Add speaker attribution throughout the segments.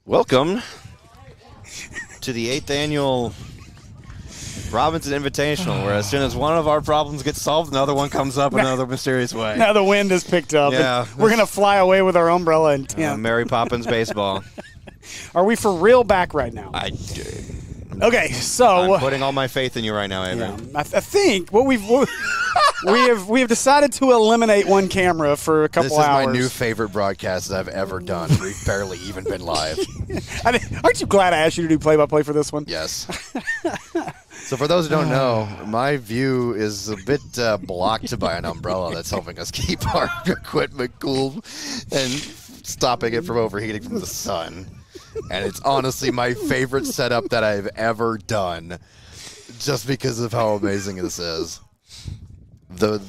Speaker 1: Welcome to the 8th annual Robinson Invitational, where as soon as one of our problems gets solved, another one comes up in another mysterious way.
Speaker 2: Now the wind has picked up.
Speaker 1: Yeah.
Speaker 2: We're going to fly away with our umbrella and tent.
Speaker 1: Mary Poppins baseball.
Speaker 2: Are we for real back right now? Okay, so
Speaker 1: I'm putting all my faith in you right now, Avery.
Speaker 2: I think what we have decided to eliminate one camera for a couple hours.
Speaker 3: This is my new favorite broadcast that I've ever done. We've barely even been live.
Speaker 2: Aren't you glad I asked you to do play-by-play for this one?
Speaker 3: Yes. So for those who don't know, my view is a bit blocked by an umbrella that's helping us keep our equipment cool and stopping it from overheating from the sun. And it's honestly my favorite setup that I've ever done, just because of how amazing this is. The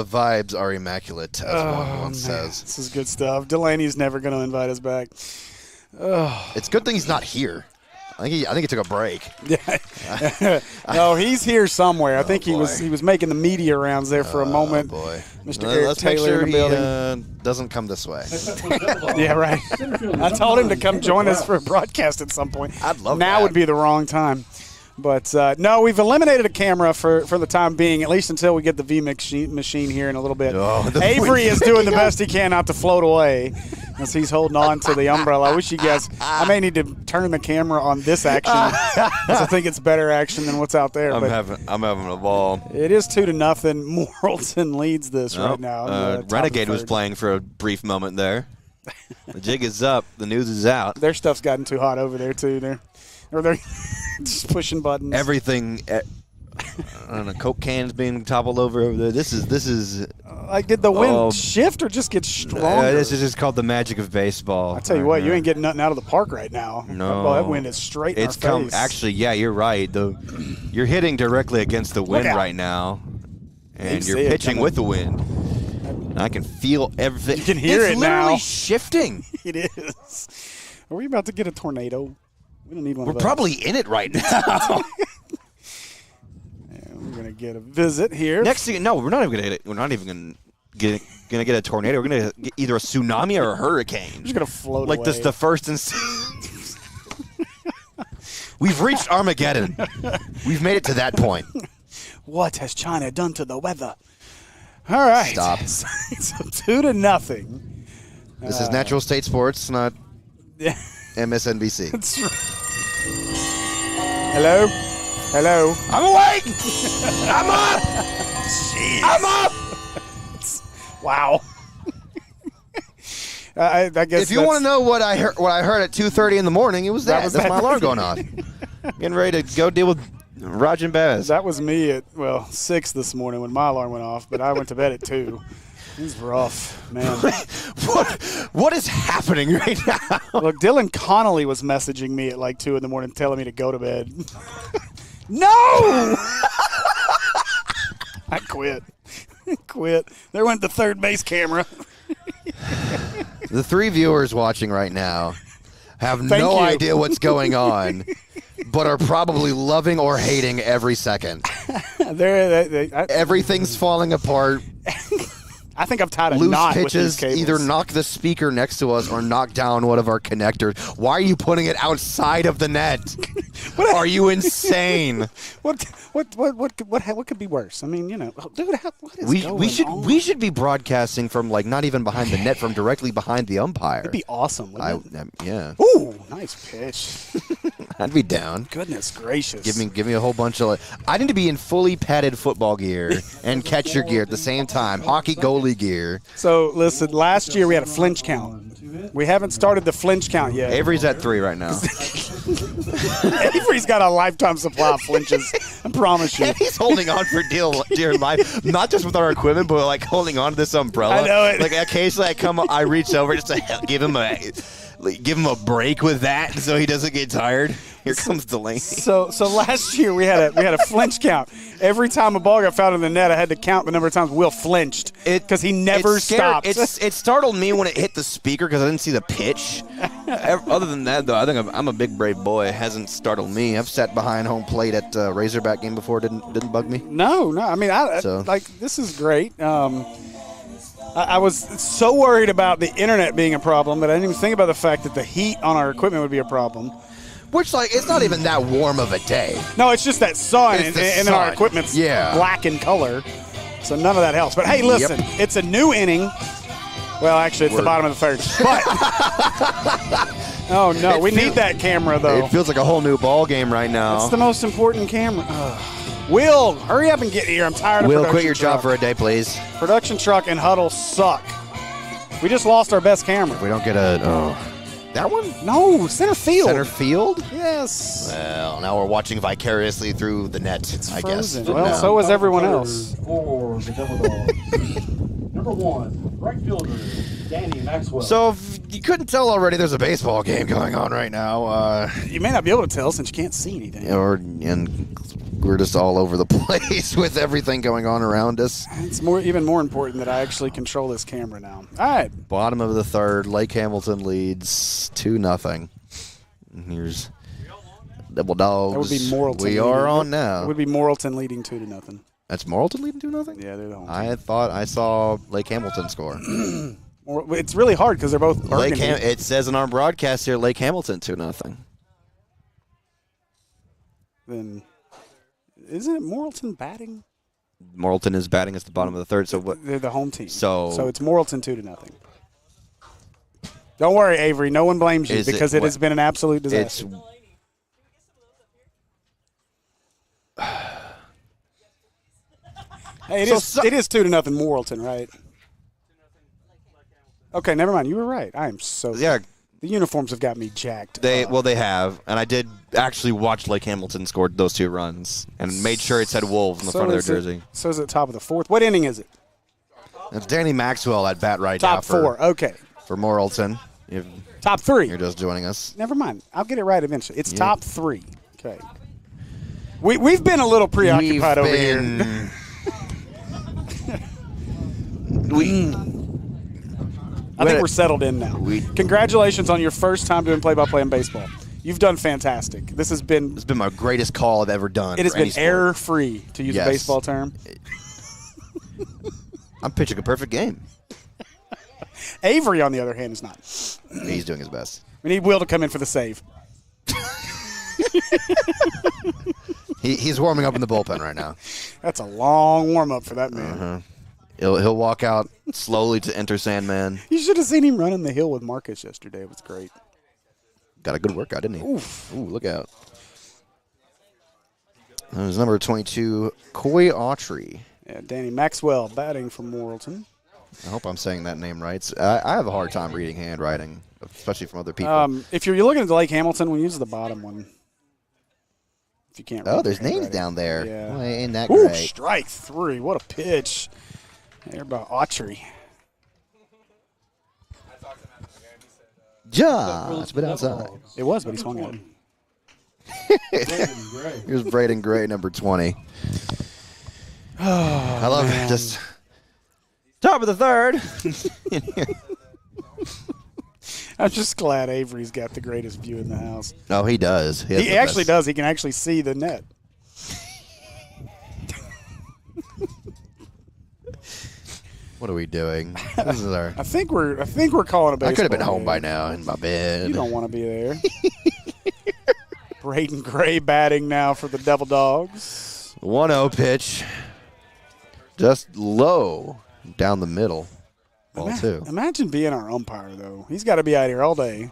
Speaker 3: vibes are immaculate, as one once says.
Speaker 2: This is good stuff. Delaney's never going to invite us back.
Speaker 3: It's a good thing he's not here. I think he took a break.
Speaker 2: Yeah. No, he's here somewhere. I think he was making the media rounds there for a moment.
Speaker 3: Oh, boy.
Speaker 2: Mr. Eric Taylor in the building.
Speaker 3: He doesn't come this way.
Speaker 2: Yeah, right. I told him to come join us for a broadcast at some point.
Speaker 3: I'd love
Speaker 2: now
Speaker 3: that.
Speaker 2: would be the wrong time. But, no, we've eliminated a camera for the time being, at least until we get the V machine here in a little bit.
Speaker 3: Oh,
Speaker 2: Avery is doing the best he can not to float away as he's holding on to the umbrella. I wish you guys – I may need to turn the camera on this action because I think it's better action than what's out there.
Speaker 1: I'm having a ball.
Speaker 2: It is 2-0. Morrilton leads this right now.
Speaker 1: Renegade was playing for a brief moment there. The jig is up. The news is out.
Speaker 2: Their stuff's gotten too hot over there, too. They're just pushing buttons.
Speaker 1: Everything, I don't know, Coke cans being toppled over there. This is
Speaker 2: like, did the wind shift or just get stronger?
Speaker 1: This is just called the magic of baseball.
Speaker 2: I tell you what, you ain't getting nothing out of the park right now.
Speaker 1: No,
Speaker 2: that wind is straight in our face.
Speaker 1: Actually, yeah, you're right. You're hitting directly against the wind right now, and you're pitching with the wind. And I can feel everything.
Speaker 2: You can hear it now.
Speaker 1: It's literally shifting.
Speaker 2: It is. Are we about to get a tornado? We don't need one.
Speaker 1: We're probably in it right now.
Speaker 2: We're gonna get a visit here.
Speaker 1: Next thing, no, we're not even gonna get it. We're not even gonna get a tornado. We're gonna get either a tsunami or a hurricane.
Speaker 2: We're just gonna float
Speaker 1: like
Speaker 2: away.
Speaker 1: this. The first We've reached Armageddon.
Speaker 3: We've made it to that point.
Speaker 2: What has China done to the weather? All right.
Speaker 3: Stop.
Speaker 2: So 2-0.
Speaker 3: This is Natural State Sports, not MSNBC.
Speaker 2: That's right. Hello? Hello?
Speaker 1: I'm awake! I'm up!
Speaker 2: Jeez.
Speaker 1: I'm up!
Speaker 2: Wow. I guess
Speaker 3: if you want to know what I heard at 2:30 in the morning, it was that. That's my alarm going on.
Speaker 1: Getting ready to go deal with Raj and Baz.
Speaker 2: That was me at 6 this morning when my alarm went off, but I went to bed at 2. It was rough, man.
Speaker 1: What is happening right now?
Speaker 2: Look, Dylan Connolly was messaging me at like 2 in the morning telling me to go to bed. No! I quit. There went the third base camera.
Speaker 3: The 3 viewers watching right now have no idea what's going on, but are probably loving or hating every second. Everything's falling apart.
Speaker 2: I think I'm tied a
Speaker 3: Loose
Speaker 2: knot
Speaker 3: pitches
Speaker 2: with these cables.
Speaker 3: either knock the speaker next to us or knock down one of our connectors. Why are you putting it outside of the net? Are you insane?
Speaker 2: What could be worse? I mean, dude, what is going on?
Speaker 1: We should be broadcasting from not even behind the net, from directly behind the umpire.
Speaker 2: It'd be awesome, wouldn't it?
Speaker 3: Yeah.
Speaker 2: Ooh, nice pitch.
Speaker 3: I'd be down.
Speaker 2: Goodness gracious.
Speaker 3: Give me a whole bunch of. I need to be in fully padded football gear and catcher gear at the same time. Hockey goalie gear.
Speaker 2: So listen, last year we had a flinch count. We haven't started the flinch count yet.
Speaker 1: Avery's at 3 right now.
Speaker 2: Avery's got a lifetime supply of flinches. I promise you.
Speaker 1: And he's holding on for dear life, not just with our equipment, but holding on to this umbrella.
Speaker 2: I know it.
Speaker 1: Occasionally I reach over just to give him a break with that, so he doesn't get tired. Here comes Delaney.
Speaker 2: So last year we had a flinch count. Every time a ball got fouled in the net, I had to count the number of times Will flinched because he never stopped.
Speaker 1: It startled me when it hit the speaker because I didn't see the pitch. Other than that, though, I think I'm a big brave boy. It hasn't startled me. I've sat behind home plate at a Razorback game before. Didn't bug me.
Speaker 2: No. I mean, this is great. I was so worried about the internet being a problem that I didn't even think about the fact that the heat on our equipment would be a problem.
Speaker 3: Which, like, it's not even that warm of a day.
Speaker 2: No, it's just that sun,
Speaker 3: It's the
Speaker 2: and then our
Speaker 3: sun.
Speaker 2: equipment's
Speaker 3: Yeah.
Speaker 2: black in color, so none of that helps. But hey, listen, it's a new inning. Well, actually, it's the bottom of the third. But oh no, we need that camera though.
Speaker 3: It feels like a whole new ball game right now.
Speaker 2: It's the most important camera. Will, hurry up and get here. I'm tired of
Speaker 3: Will,
Speaker 2: production
Speaker 3: quit your
Speaker 2: truck.
Speaker 3: job for a day, please.
Speaker 2: Production truck and huddle suck. We just lost our best camera.
Speaker 3: We don't get that one?
Speaker 2: No, center field.
Speaker 3: Center field?
Speaker 2: Yes.
Speaker 3: Well, now we're watching vicariously through the net, I guess.
Speaker 2: Frozen.
Speaker 3: But
Speaker 2: Well,
Speaker 3: no.
Speaker 2: so is everyone else.
Speaker 4: For the Devil Dogs. Number 1, right fielder, Danny Maxwell.
Speaker 3: So if you couldn't tell already, there's a baseball game going on right now.
Speaker 2: You may not be able to tell since you can't see anything.
Speaker 3: And we're just all over the place with everything going on around us.
Speaker 2: It's even more important that I actually control this camera now. All right.
Speaker 3: Bottom of the third, Lake Hamilton leads 2-0. Here's Devil Dogs.
Speaker 2: That would be Morrilton.
Speaker 3: We are on now.
Speaker 2: It would be Morrilton leading 2-0.
Speaker 3: That's Morrilton leading 2-0?
Speaker 2: Yeah, they're the home
Speaker 3: I thought I saw Lake Hamilton score.
Speaker 2: team. It's really hard because they're both burgundy.
Speaker 3: It says in our broadcast here, Lake Hamilton 2-0.
Speaker 2: Then isn't it Morrilton batting?
Speaker 3: Morrilton is batting at the bottom of the third. So what?
Speaker 2: They're the home team.
Speaker 3: So
Speaker 2: it's Morrilton 2-0. Don't worry, Avery. No one blames you because it has been an absolute disaster. Hey, it is 2-0 Morrilton, right? Okay, never mind. You were right. I am so
Speaker 3: Yeah.
Speaker 2: The uniforms have got me jacked.
Speaker 1: They have, and I did actually watch Lake Hamilton scored those 2 runs and made sure it said Wolves in the front of their jersey.
Speaker 2: So is it top of the fourth? What inning is it?
Speaker 3: It's Danny Maxwell at bat right now.
Speaker 2: Top 4. Okay.
Speaker 3: For Morrilton.
Speaker 2: Top 3.
Speaker 3: You're just joining us.
Speaker 2: Never mind. I'll get it right eventually. It's top 3. Okay. We've been a little preoccupied over here. I think we're settled in now. Congratulations on your first time doing play-by-play in baseball. You've done fantastic. This has been
Speaker 3: my greatest call I've ever done.
Speaker 2: It has been error-free, to use a baseball term.
Speaker 3: I'm pitching a perfect game.
Speaker 2: Avery, on the other hand, is not.
Speaker 3: He's doing his best.
Speaker 2: We need Will to come in for the save.
Speaker 3: He's warming up in the bullpen right now.
Speaker 2: That's a long warm-up for that man.
Speaker 3: Uh-huh. He'll walk out slowly to enter Sandman.
Speaker 2: You should have seen him running the hill with Marcus yesterday. It was great.
Speaker 3: Got a good workout, didn't he?
Speaker 2: Oof.
Speaker 3: Ooh, look out. That was number 22, Coy Autry.
Speaker 2: Yeah, Danny Maxwell batting for Morrilton.
Speaker 3: I hope I'm saying that name right. I have a hard time reading handwriting, especially from other people.
Speaker 2: If you're looking at the Lake Hamilton one, use the bottom one. If you can't read
Speaker 3: there's names
Speaker 2: handwriting.
Speaker 3: down there.
Speaker 2: Yeah.
Speaker 3: Well, ain't that
Speaker 2: Ooh,
Speaker 3: great?
Speaker 2: strike 3. What a pitch. There about Autry.
Speaker 3: Just been outside.
Speaker 2: It was, but he swung at him.
Speaker 3: Here's Braden Gray, number 20. I love it. Just
Speaker 1: Top of the third.
Speaker 2: I'm just glad Avery's got the greatest view in the house.
Speaker 3: no, he does.
Speaker 2: He actually does. He can actually see the net.
Speaker 3: What are we doing? This is our.
Speaker 2: I think we're calling a baseball.
Speaker 3: I could have been home
Speaker 2: game.
Speaker 3: by now in my bed.
Speaker 2: You don't want to be there. Braden Gray batting now for the Devil Dogs.
Speaker 3: 1-0 pitch. Just low down the middle. Ball 2.
Speaker 2: Imagine being our umpire, though. He's got to be out here all day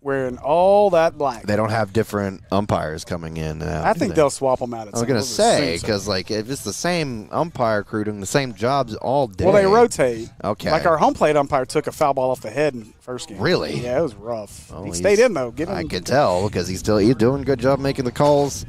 Speaker 2: wearing all that black.
Speaker 3: They don't have different umpires coming in now.
Speaker 2: I think they'll swap them out.
Speaker 3: I was going to say, because like, if it's the same umpire crew doing the same jobs all day.
Speaker 2: Well, they rotate.
Speaker 3: Okay.
Speaker 2: Like our home plate umpire took a foul ball off the head in the first game.
Speaker 3: Really?
Speaker 2: Yeah, it was rough.
Speaker 3: Oh,
Speaker 2: he stayed in, though.
Speaker 3: I can tell because he's doing a good job making the calls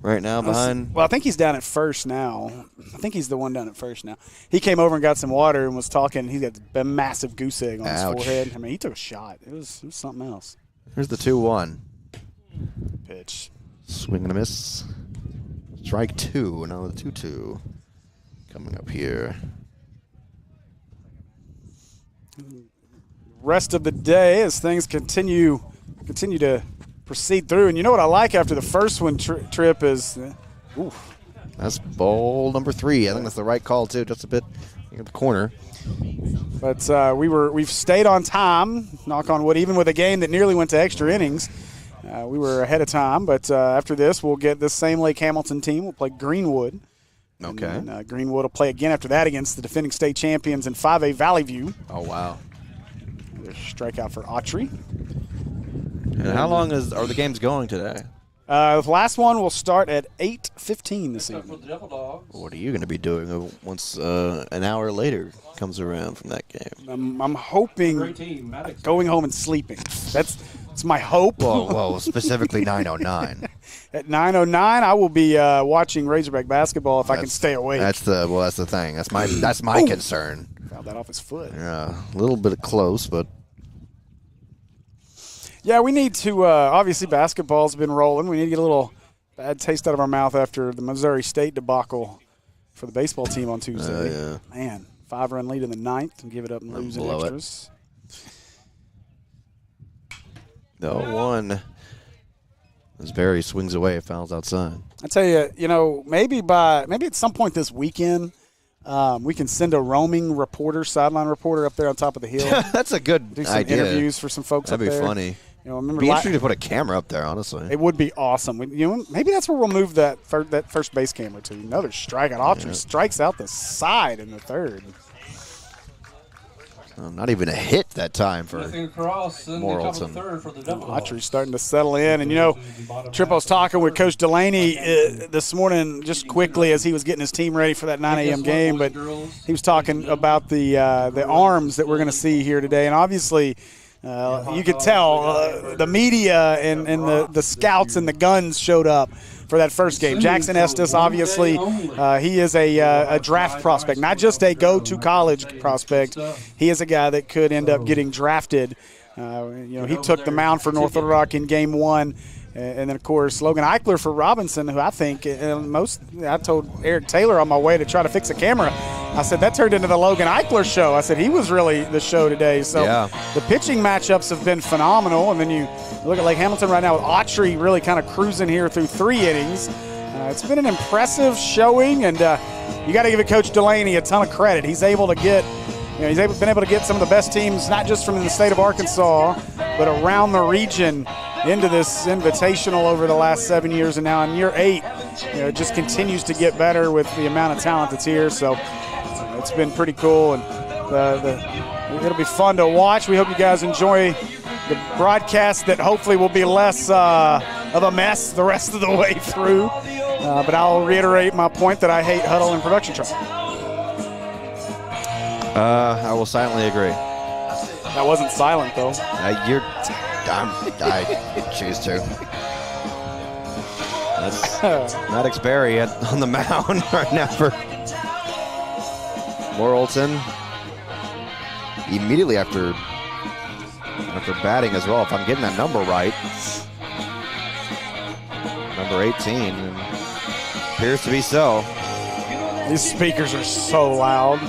Speaker 3: right now behind.
Speaker 2: Well, I think he's down at first now. I think he's the one down at first now. He came over and got some water and was talking. He's got a massive goose egg on his forehead. I mean, he took a shot. It was something else.
Speaker 3: Here's the 2-1.
Speaker 2: Pitch.
Speaker 3: Swing and a miss. Strike 2. Now the 2-2. Coming up here.
Speaker 2: Rest of the day as things continue to proceed through. And you know what I like after the first one trip is
Speaker 3: That's ball number 3. I think that's the right call, too. Just a bit in the corner.
Speaker 2: But we've stayed on time, knock on wood, even with a game that nearly went to extra innings. We were ahead of time, but after this, we'll get this same Lake Hamilton team. We'll play Greenwood.
Speaker 3: Okay.
Speaker 2: And Greenwood will play again after that against the defending state champions in 5A Valley View.
Speaker 3: Oh, wow.
Speaker 2: There's a strikeout for Autry.
Speaker 1: And how long are the games going today?
Speaker 2: The last one will start at 8:15 this
Speaker 4: For
Speaker 2: evening.
Speaker 4: the Devil Dogs.
Speaker 1: What are you going to be doing once an hour later comes around from that game?
Speaker 2: I'm hoping
Speaker 4: Great team, Maddox.
Speaker 2: going home and sleeping. That's my hope.
Speaker 3: Whoa, specifically 9:09.
Speaker 2: At 9:09, I will be watching Razorback basketball if I can stay awake.
Speaker 3: That's the thing. That's my concern.
Speaker 2: Fouled that off his foot.
Speaker 3: Yeah, a little bit close, but
Speaker 2: Yeah, we need to, obviously basketball's been rolling. We need to get a little bad taste out of our mouth after the Missouri State debacle for the baseball team on Tuesday.
Speaker 3: yeah.
Speaker 2: Man, 5-run lead in the ninth and give it up and lose in
Speaker 3: blow it.
Speaker 2: extras.
Speaker 3: no one. As Barry swings away, fouls outside.
Speaker 2: I tell you, maybe at some point this weekend, we can send a roaming reporter, sideline reporter up there on top of the hill.
Speaker 1: That's a good
Speaker 2: Do some
Speaker 1: idea.
Speaker 2: interviews for some folks
Speaker 1: That'd
Speaker 2: up
Speaker 1: be
Speaker 2: there.
Speaker 1: funny.
Speaker 2: Remember
Speaker 1: Be interesting to put a camera up there, honestly.
Speaker 2: it would be awesome. Maybe that's where we'll move that first base camera to. Another strikeout. Autry strikes out the side in the third.
Speaker 3: Not even a hit that time for
Speaker 4: Nothing across in the top of the
Speaker 3: Morrilton.
Speaker 4: third for the Devil Dogs.
Speaker 2: Autry's starting to settle in. And, Tripp, I was talking with Coach Delaney this morning just quickly as he was getting his team ready for that 9 a.m. game. But he was talking about the arms that we're going to see here today. And obviously you could tell the media and the scouts and the guns showed up for that first game. Jackson Estes, obviously, he is a draft prospect, not just a go-to-college prospect. He is a guy that could end up getting drafted. He took the mound for North Little Rock in Game 1. And then, of course, Logan Eichler for Robinson, who I think I told Eric Taylor on my way to try to fix a camera. I said, that turned into the Logan Eichler show. I said, he was really the show today. So the pitching matchups have been phenomenal. And then you look at Lake Hamilton right now with Autry really kind of cruising here through 3 innings. It's been an impressive showing, and you got to give it Coach Delaney a ton of credit. He's able to get been able to get some of the best teams, not just from the state of Arkansas, but around the region into this Invitational over the last 7 years, and now in year 8, it just continues to get better with the amount of talent that's here. So it's been pretty cool, and it'll be fun to watch. We hope you guys enjoy the broadcast that hopefully will be less of a mess the rest of the way through. But I'll reiterate my point that I hate huddle and production truck.
Speaker 1: I will silently agree.
Speaker 2: That wasn't silent, though.
Speaker 3: I choose to.
Speaker 1: That's Maddox Berry on the mound right now for
Speaker 3: Morrilton immediately after batting as well, if I'm getting that number right. Number 18, and
Speaker 1: appears to be so.
Speaker 2: These speakers are so loud.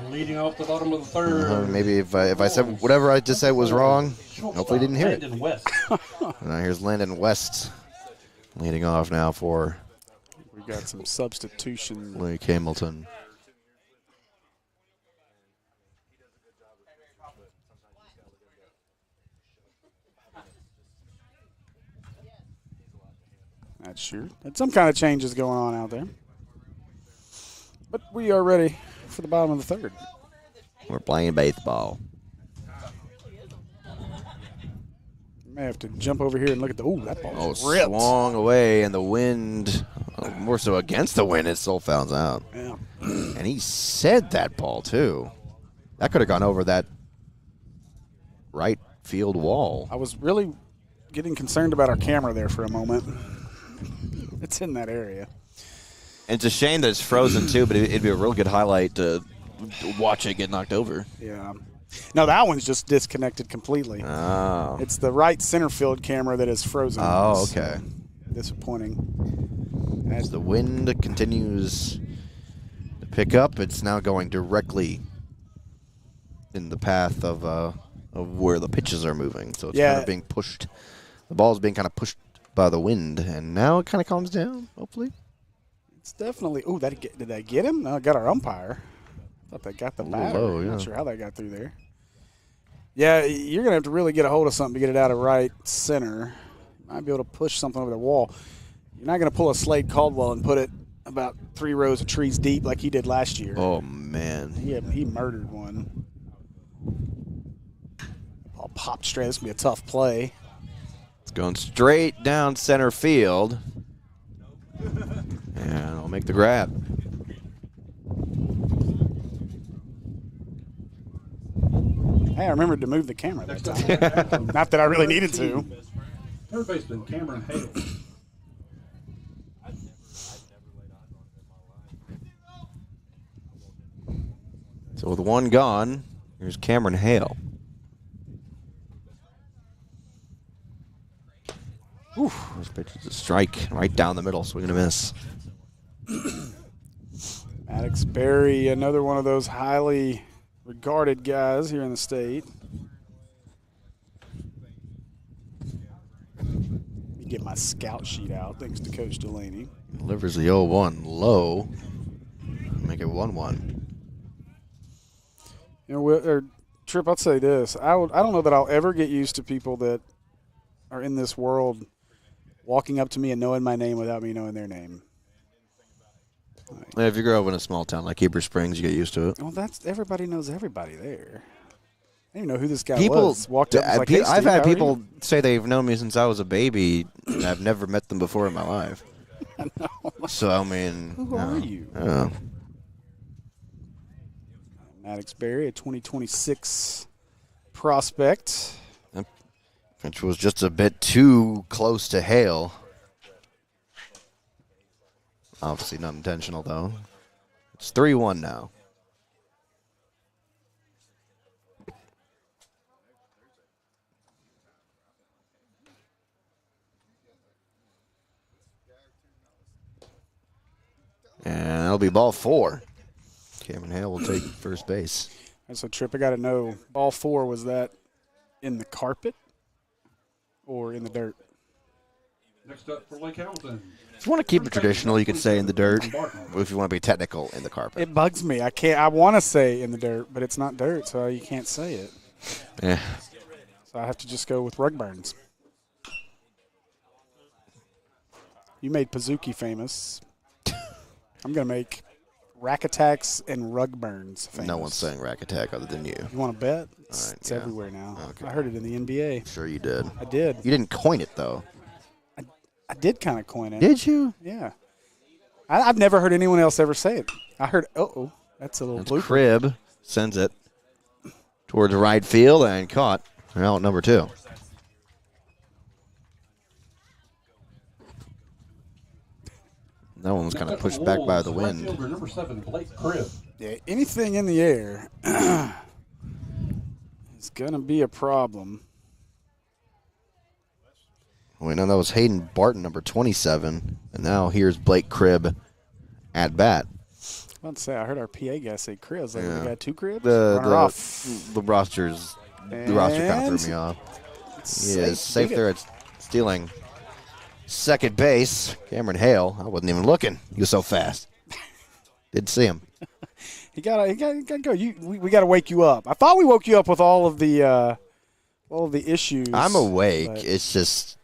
Speaker 4: Leading off the bottom of the third.
Speaker 3: Maybe if I said whatever I just said was wrong, hopefully didn't hear it.
Speaker 4: Landon West.
Speaker 3: Here's Landon West leading off now for
Speaker 2: We got some substitution.
Speaker 3: Lake Hamilton.
Speaker 2: That's sure. That's some kind of changes going on out there. But we are ready for the bottom of the third.
Speaker 1: We're playing baseball.
Speaker 2: May have to jump over here and look at the. That ball's ripped.
Speaker 1: Swung away, and the wind, more so against the wind, it still fouls out.
Speaker 2: Yeah.
Speaker 3: And he said that ball, too. That could have gone over that right field wall.
Speaker 2: I was really getting concerned about our camera there for a moment. It's in that area.
Speaker 1: And it's a shame that it's frozen, too, but it'd be a real good highlight to watch it get knocked over.
Speaker 2: Yeah. No, that one's just disconnected completely.
Speaker 1: Oh.
Speaker 2: It's the right center field camera that is frozen.
Speaker 3: Oh,
Speaker 2: It's
Speaker 3: okay.
Speaker 2: disappointing.
Speaker 3: As the wind continues to pick up, it's now going directly in the path of where the pitches are moving. So it's kind of being pushed. The ball is being kind of pushed by the wind, and now it kind of calms down, hopefully.
Speaker 2: It's definitely. Ooh, did they get him? No, got our umpire. Thought they got the batter.
Speaker 3: low, yeah.
Speaker 2: Not sure how they got through there. Yeah, you're gonna have to really get a hold of something to get it out of right center. You might be able to push something over the wall. You're not gonna pull a Slade Caldwell and put it about 3 rows of trees deep like he did last year.
Speaker 3: Oh, man.
Speaker 2: He murdered one. Ball popped straight. This will be a tough play.
Speaker 3: It's going straight down center field. And I'll make the grab.
Speaker 2: Hey, I remembered to move the camera that time. Not that I really needed to.
Speaker 4: Third baseman Cameron Hale.
Speaker 3: So with one gone, here's Cameron Hale. This pitch is a strike right down the middle, swing and a miss.
Speaker 2: Maddox Berry, another one of those highly regarded guys here in the state. Let me get my scout sheet out, thanks to Coach Delaney.
Speaker 3: Delivers the 0-1 low. Make it 1-1.
Speaker 2: You know, Trip, I'll say this. I don't know that I'll ever get used to people that are in this world walking up to me and knowing my name without me knowing their name.
Speaker 3: Yeah, if you grow up in a small town like Heber Springs, you get used to it.
Speaker 2: Well, everybody knows everybody there. I didn't even know who this guy was. Walked up and was like, hey,
Speaker 3: I've
Speaker 2: Steve,
Speaker 3: had
Speaker 2: how are
Speaker 3: people
Speaker 2: you?
Speaker 3: say they've known me since I was a baby, and I've never met them before in my life.
Speaker 2: I know.
Speaker 3: So, I mean.
Speaker 2: Who are you?
Speaker 3: I don't know.
Speaker 2: Maddox Berry, a 2026 prospect.
Speaker 3: Which was just a bit too close to Hale. Obviously not intentional, though. It's 3-1 now. And that'll be ball 4. Cameron Hale will take first base.
Speaker 2: And so, Trip, I got to know, ball 4, was that in the carpet or in the dirt?
Speaker 4: Next up for Lake Hamilton.
Speaker 3: If you want to keep it traditional, you could say in the dirt. If you want to be technical, in the carpet.
Speaker 2: It bugs me. I want to say in the dirt, but it's not dirt, so you can't say it.
Speaker 3: Yeah.
Speaker 2: So I have to just go with rug burns. You made Pazuki famous. I'm going to make rack attacks and rug burns famous.
Speaker 3: No one's saying rack attack other than you.
Speaker 2: You want to bet?
Speaker 3: All right,
Speaker 2: It's
Speaker 3: yeah.
Speaker 2: everywhere now.
Speaker 3: Okay.
Speaker 2: I heard it in the NBA.
Speaker 3: Sure you did.
Speaker 2: I did.
Speaker 3: You didn't coin it, though.
Speaker 2: I did kind of coin it.
Speaker 3: Did you?
Speaker 2: Yeah. I've never heard anyone else ever say it. I heard, that's a little
Speaker 3: That's
Speaker 2: blooper.
Speaker 3: Cribb sends it towards right field and caught. Out number 2. That one was kind of pushed back by the wind.
Speaker 4: Right fielder, number 7, Blake Cribb.
Speaker 2: Yeah, anything in the air is going to be a problem.
Speaker 3: Wait, no, that was Hayden Barton, number 27. And now here's Blake Cribb at bat.
Speaker 2: I was about to say, I heard our PA guy say cribs. Like,
Speaker 3: Yeah.
Speaker 2: we got 2 cribs?
Speaker 3: The
Speaker 2: Runner off.
Speaker 3: roster kind of threw me off. He is safe there at stealing second base. Cameron Hale, I wasn't even looking. He was so fast. Didn't see him.
Speaker 2: He got to go. We got to wake you up. I thought we woke you up with all of the issues.
Speaker 3: I'm awake.
Speaker 2: but
Speaker 3: It's just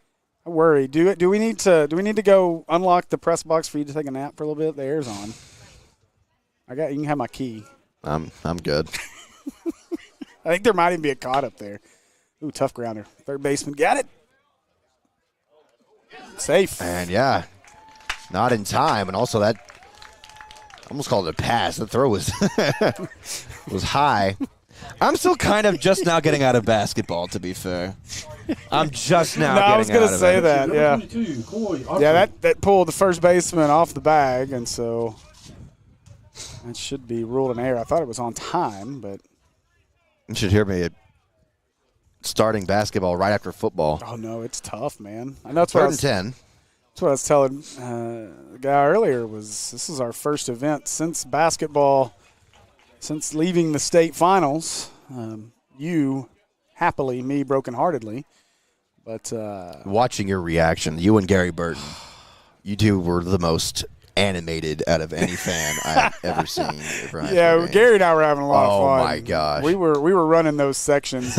Speaker 2: I worry. Do we need to go unlock the press box for you to take a nap for a little bit? The air's on. You can have my key.
Speaker 3: I'm good.
Speaker 2: I think there might even be a caught up there. Ooh, tough grounder. Third baseman got it. Safe.
Speaker 3: And yeah, not in time. And also that almost called it a pass. The throw was was high.
Speaker 1: I'm still kind of just now getting out of basketball, to be fair. I'm just now
Speaker 2: No,
Speaker 1: getting
Speaker 2: I was
Speaker 1: going
Speaker 2: to say that.
Speaker 4: Number
Speaker 2: Yeah.
Speaker 4: 22, Coy Oxford.
Speaker 2: Yeah, that pulled the first baseman off the bag, and so that should be ruled an error. I thought it was on time, but
Speaker 3: You should hear me at starting basketball right after football.
Speaker 2: oh no, it's tough, man. I know that's what I
Speaker 3: Third
Speaker 2: was,
Speaker 3: and 10.
Speaker 2: that's what I was telling the guy earlier. This is our first event since basketball, since leaving the state finals. You happily, me brokenheartedly, but
Speaker 3: Watching your reaction, you and Gary Burton, you two were the most animated out of any fan I've ever seen.
Speaker 2: Yeah, Gary and I were having a lot of fun.
Speaker 3: Oh my gosh,
Speaker 2: we were running those sections.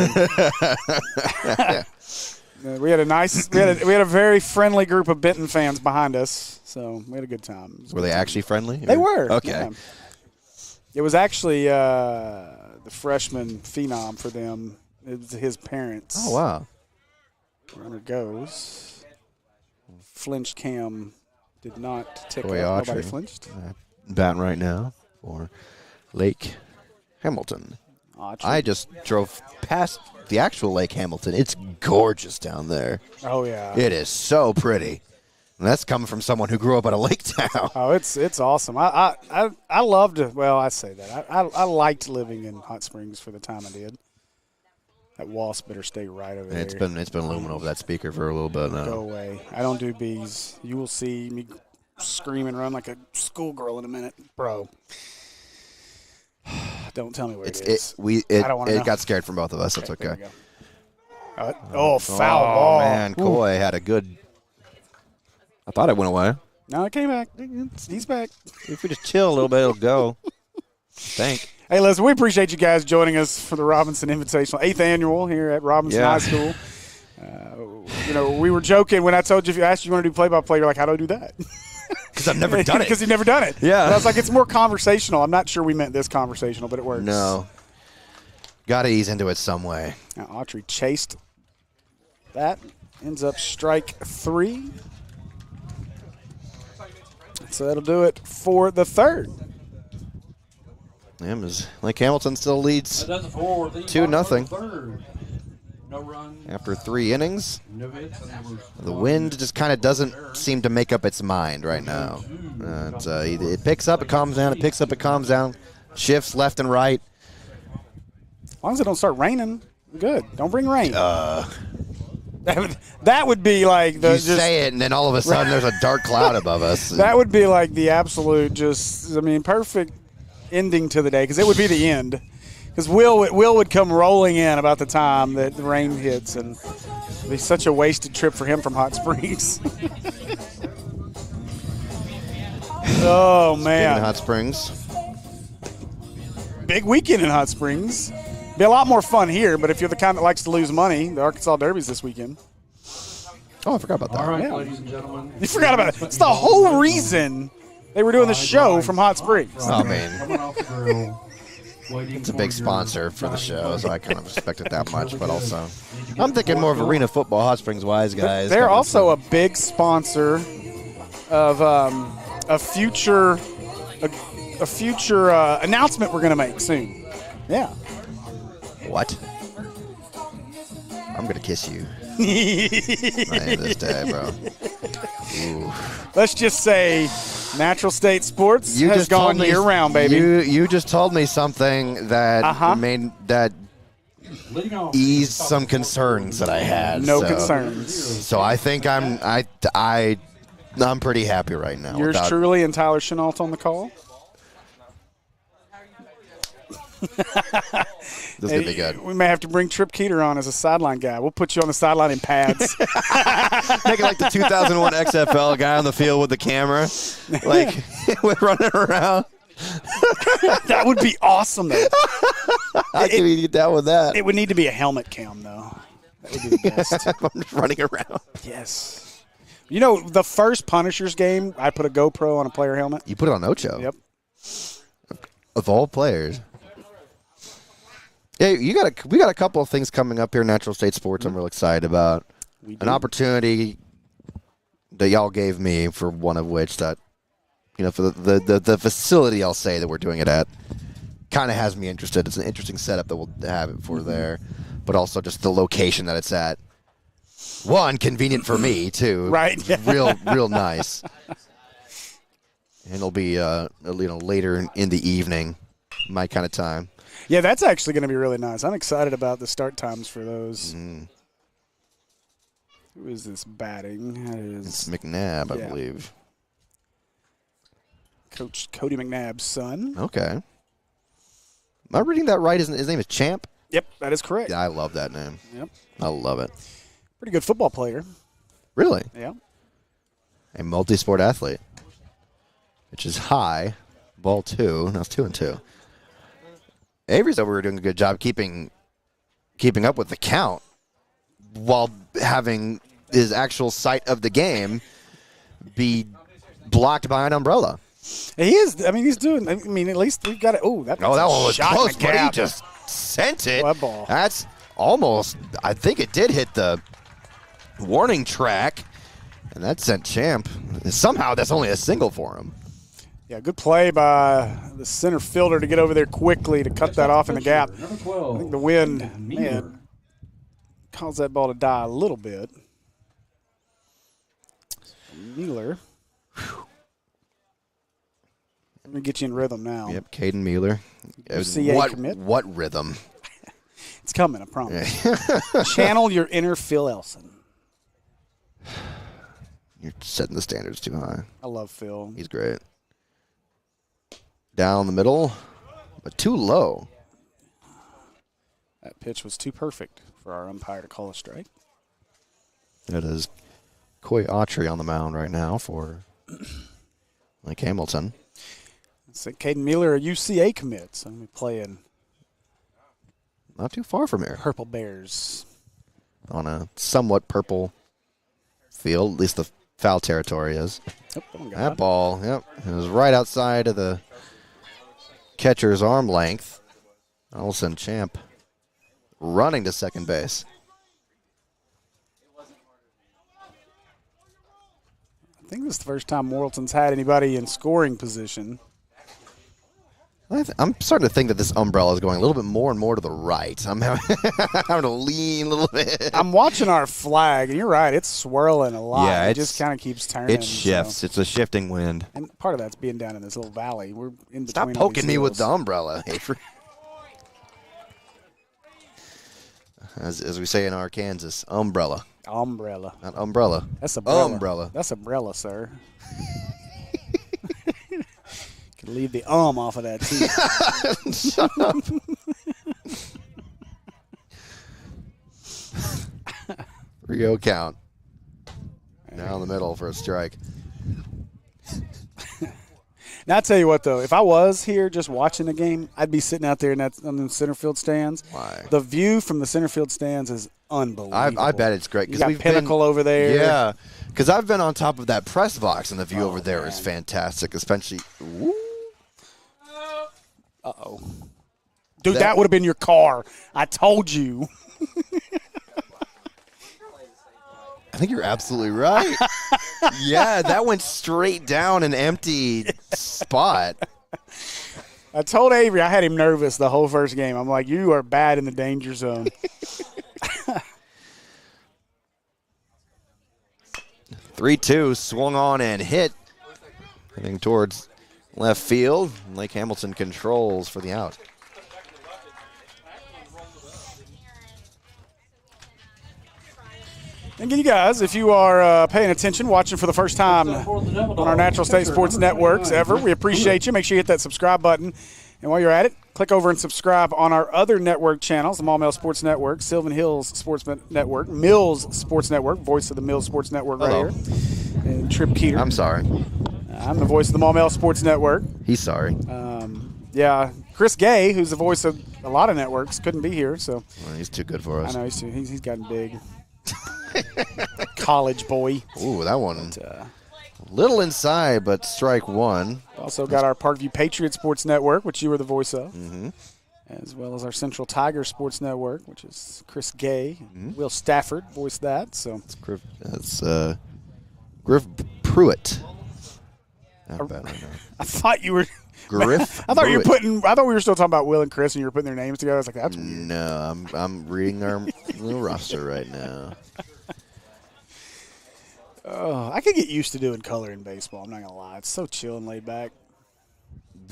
Speaker 2: And we had a very friendly group of Benton fans behind us, so we had a good time.
Speaker 3: Were they actually friendly?
Speaker 2: They were.
Speaker 3: Okay.
Speaker 2: Yeah. It was actually the freshman phenom for them. It was his parents.
Speaker 3: Oh wow.
Speaker 2: Runner goes. Flinched Cam did not tick
Speaker 3: Troy
Speaker 2: up.
Speaker 3: Autry.
Speaker 2: Nobody flinched.
Speaker 3: Batting right now for Lake Hamilton.
Speaker 2: Autry.
Speaker 3: I just drove past the actual Lake Hamilton. It's gorgeous down there.
Speaker 2: Oh yeah.
Speaker 3: It is so pretty. And that's coming from someone who grew up at a lake town.
Speaker 2: Oh, it's awesome. I loved it. Well, I say that. I liked living in Hot Springs for the time I did. That wasp better stay right over there.
Speaker 3: It's been looming over that speaker for a little bit now.
Speaker 2: Go away. I don't do bees. You will see me scream and run like a schoolgirl in a minute, bro. Don't tell me where it is. I don't wanna know.
Speaker 3: It got scared from both of us. That's okay.
Speaker 2: Foul ball.
Speaker 3: Man, Coy had a good. I thought it went away.
Speaker 2: No, it came back. He's back.
Speaker 3: If we just chill a little bit, it'll go. Think.
Speaker 2: Hey, listen, we appreciate you guys joining us for the Robinson Invitational, 8th annual here at Robinson High School. We were joking when I told you, if you asked you want to do play-by-play, you're like, how do I do that?
Speaker 3: Because I've never done it.
Speaker 2: Because you've never done it.
Speaker 3: Yeah.
Speaker 2: But I was like, it's more conversational. I'm not sure we meant this conversational, but it works.
Speaker 3: No. Got to ease into it some way.
Speaker 2: Now, Autry chased that. Ends up strike 3. So that'll do it for the third.
Speaker 3: Lake Hamilton still leads 2-0
Speaker 4: No run.
Speaker 3: after 3 innings.
Speaker 4: No hits.
Speaker 3: The wind just kind of doesn't seem to make up its mind right now. It picks up, it calms down, it picks up, it calms down, shifts left and right.
Speaker 2: As long as it don't start raining, good. Don't bring rain. That would be like the.
Speaker 3: You say it, and then all of a sudden there's a dark cloud above us.
Speaker 2: That would be like the absolute, perfect ending to the day, because it would be the end. Because Will would come rolling in about the time that the rain hits, and it'd be such a wasted trip for him from Hot Springs. Oh man!
Speaker 3: In Hot Springs.
Speaker 2: Big weekend in Hot Springs. Be a lot more fun here, but if you're the kind that likes to lose money, the Arkansas Derby's this weekend.
Speaker 3: Oh, I forgot about that.
Speaker 4: All right,
Speaker 2: Yeah.
Speaker 4: ladies and gentlemen.
Speaker 2: You forgot about it. It's the whole reason they were doing the show from Hot Springs.
Speaker 3: Oh, man.
Speaker 4: Coming off the grill,
Speaker 3: It's a big sponsor for the show, so I kind of respect it that much. But also, I'm thinking more of arena football, Hot Springs wise, guys.
Speaker 2: They're also a big sponsor of a future announcement we're going to make soon. Yeah.
Speaker 3: What? I'm going to kiss you. At the end of this day, bro. Ooh.
Speaker 2: Let's just say Natural State Sports has gone year-round, baby.
Speaker 3: You just told me something that that eased some concerns that I had.
Speaker 2: No concerns.
Speaker 3: So I think I'm pretty happy right now.
Speaker 2: Yours truly and Tyler Chenault on the call.
Speaker 3: This is going to be good.
Speaker 2: We may have to bring Trip Keeter on as a sideline guy. We'll put you on the sideline in pads.
Speaker 3: Make it like the 2001 XFL guy on the field with the camera, like running around.
Speaker 2: That would be awesome, though.
Speaker 3: I can get down with that.
Speaker 2: It would need to be a helmet cam, though. That would be the best.
Speaker 3: I'm just running around.
Speaker 2: Yes. You know, the first Punishers game, I put a GoPro on a player helmet.
Speaker 3: You put it on Ocho.
Speaker 2: Yep.
Speaker 3: Of all players. Yeah, we got a couple of things coming up here, Natural State Sports. I'm real excited about. An opportunity that y'all gave me, for one of which that, for the facility, I'll say that we're doing it at, kind of has me interested. It's an interesting setup that we'll have it for there, but also just the location that it's at. One, convenient for me too.
Speaker 2: Right.
Speaker 3: Real nice. And it'll be later in the evening, my kind of time.
Speaker 2: Yeah, that's actually going to be really nice. I'm excited about the start times for those. Who is this batting?
Speaker 3: It's McNabb, I believe.
Speaker 2: Coach Cody McNabb's son.
Speaker 3: Okay. Am I reading that right? His name is Champ?
Speaker 2: Yep, that is correct.
Speaker 3: Yeah, I love that name.
Speaker 2: Yep.
Speaker 3: I love it.
Speaker 2: Pretty good football player.
Speaker 3: Really?
Speaker 2: Yeah.
Speaker 3: A multi-sport athlete. which is high. Ball 2. Now it's 2-2. Avery's over here doing a good job keeping up with the count while having his actual sight of the game be blocked by an umbrella.
Speaker 2: He is. I mean, he's doing. I mean, at least we've got it. Oh, that
Speaker 3: one was close, but he
Speaker 2: gap.
Speaker 3: just sent it.
Speaker 2: What ball?
Speaker 3: That's almost. I think it did hit the warning track, and that sent Champ. Somehow, that's only a single for him.
Speaker 2: Yeah, good play by the center fielder to get over there quickly to cut that off in the gap. I think the wind, man, caused that ball to die a little bit. Mueller. Let me get you in rhythm now.
Speaker 3: Yep, Caden Mueller. What rhythm?
Speaker 2: It's coming, I promise. Channel your inner Phil Elson.
Speaker 3: You're setting the standards too high.
Speaker 2: I love Phil.
Speaker 3: He's great. Down the middle, but too low.
Speaker 2: That pitch was too perfect for our umpire to call a strike.
Speaker 3: It is Coy Autry on the mound right now for Lake Hamilton.
Speaker 2: It's like Caden Mueller, a UCA commit, so I'm going to be playing
Speaker 3: not too far from here.
Speaker 2: Purple Bears.
Speaker 3: On a somewhat purple field, at least the foul territory is. That ball, yep, it was right outside of the catcher's arm length. All of a sudden, Champ running to second base.
Speaker 2: I think this is the first time Morrilton's had anybody in scoring position.
Speaker 3: I'm starting to think that this umbrella is going a little bit more and more to the right. I'm having to lean a little bit.
Speaker 2: I'm watching our flag, and you're right. It's swirling a lot.
Speaker 3: Yeah,
Speaker 2: it just kind of keeps turning.
Speaker 3: It shifts. So. It's a shifting wind.
Speaker 2: And part of that's being down in this little valley. We're in between.
Speaker 3: Stop poking me with the umbrella, Avery. As we say in Arkansas, umbrella.
Speaker 2: Umbrella.
Speaker 3: Not umbrella.
Speaker 2: That's umbrella.
Speaker 3: Umbrella.
Speaker 2: That's umbrella, sir. Can leave the off of that, too.
Speaker 3: Shut up. Rio count. Now in the middle for a strike.
Speaker 2: Now, I tell you what, though, if I was here just watching the game, I'd be sitting out there in on the center field stands.
Speaker 3: Why?
Speaker 2: The view from the center field stands is unbelievable.
Speaker 3: I bet it's great.
Speaker 2: You got Pinnacle over there.
Speaker 3: Yeah, because I've been on top of that press box, and the view over there is fantastic, especially. Woo.
Speaker 2: Uh-oh. Dude, that would have been your car. I told you.
Speaker 3: I think you're absolutely right. Yeah, that went straight down an empty spot.
Speaker 2: I told Avery I had him nervous the whole first game. I'm like, you are bad in the danger zone.
Speaker 3: 3-2, swung on and hit. Heading towards left field. Lake Hamilton controls for the out.
Speaker 2: And you guys, if you are paying attention, watching for the first time on our Natural State Sports Networks ever, we appreciate you. Make sure you hit that subscribe button. And while you're at it, click over and subscribe on our other network channels, the Maumelle Sports Network, Sylvan Hills Sports Network, Mills Sports Network, voice of the Mills Sports Network right here, and Trip Keeter.
Speaker 3: I'm sorry.
Speaker 2: I'm the voice of the Maumelle Sports Network.
Speaker 3: He's sorry.
Speaker 2: Yeah, Chris Gay, who's the voice of a lot of networks, couldn't be here. So
Speaker 3: Well, he's too good for us.
Speaker 2: I know he's gotten big. College boy.
Speaker 3: Ooh, that one. Little inside, but strike one.
Speaker 2: Also got our Parkview Patriot Sports Network, which you were the voice of,
Speaker 3: Mm-hmm.
Speaker 2: as well as our Central Tiger Sports Network, which is Chris Gay, Will Stafford voiced that. So
Speaker 3: That's Griff Pruitt. Not bad right now.
Speaker 2: I thought you were.
Speaker 3: Griff.
Speaker 2: I thought you were
Speaker 3: Pruitt.
Speaker 2: I thought we were still talking about Will and Chris, and you were putting their names together. I was like, that's weird.
Speaker 3: No, I'm reading our little roster right now.
Speaker 2: Oh, I could get used to doing color in baseball. I'm not gonna lie; it's so chill and laid back.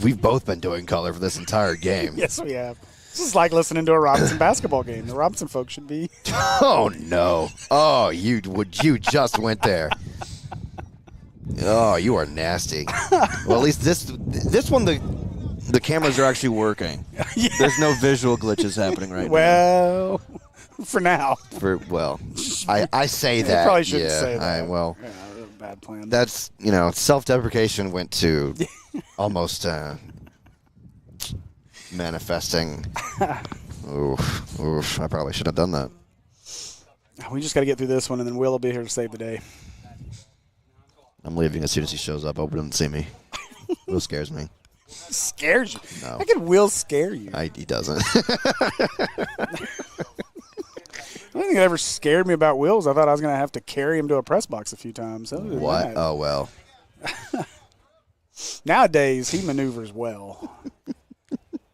Speaker 3: We've both been doing color for this entire game.
Speaker 2: Yes, we have. This is like listening to a Robinson basketball game. The Robinson folks should be.
Speaker 3: Oh no! Oh, you just went there. Oh, you are nasty. Well, at least this one the cameras are actually working.
Speaker 2: Yeah.
Speaker 3: There's no visual glitches happening right
Speaker 2: Well, for now.
Speaker 3: now. I say that.
Speaker 2: probably shouldn't
Speaker 3: yeah,
Speaker 2: say that. bad plan.
Speaker 3: That's, self-deprecation went to almost manifesting. Oof, I probably shouldn't have done that.
Speaker 2: We just got to get through this one, and then Will will be here to save the day.
Speaker 3: I'm leaving as soon as he shows up. I hope he doesn't see me. Will scares me.
Speaker 2: Scares you?
Speaker 3: No.
Speaker 2: How can Will scare you?
Speaker 3: He doesn't.
Speaker 2: The only thing that ever scared me about Will is I thought I was going to have to carry him to a press box a few times. Other than
Speaker 3: What?
Speaker 2: that,
Speaker 3: Oh, well.
Speaker 2: nowadays, he maneuvers well.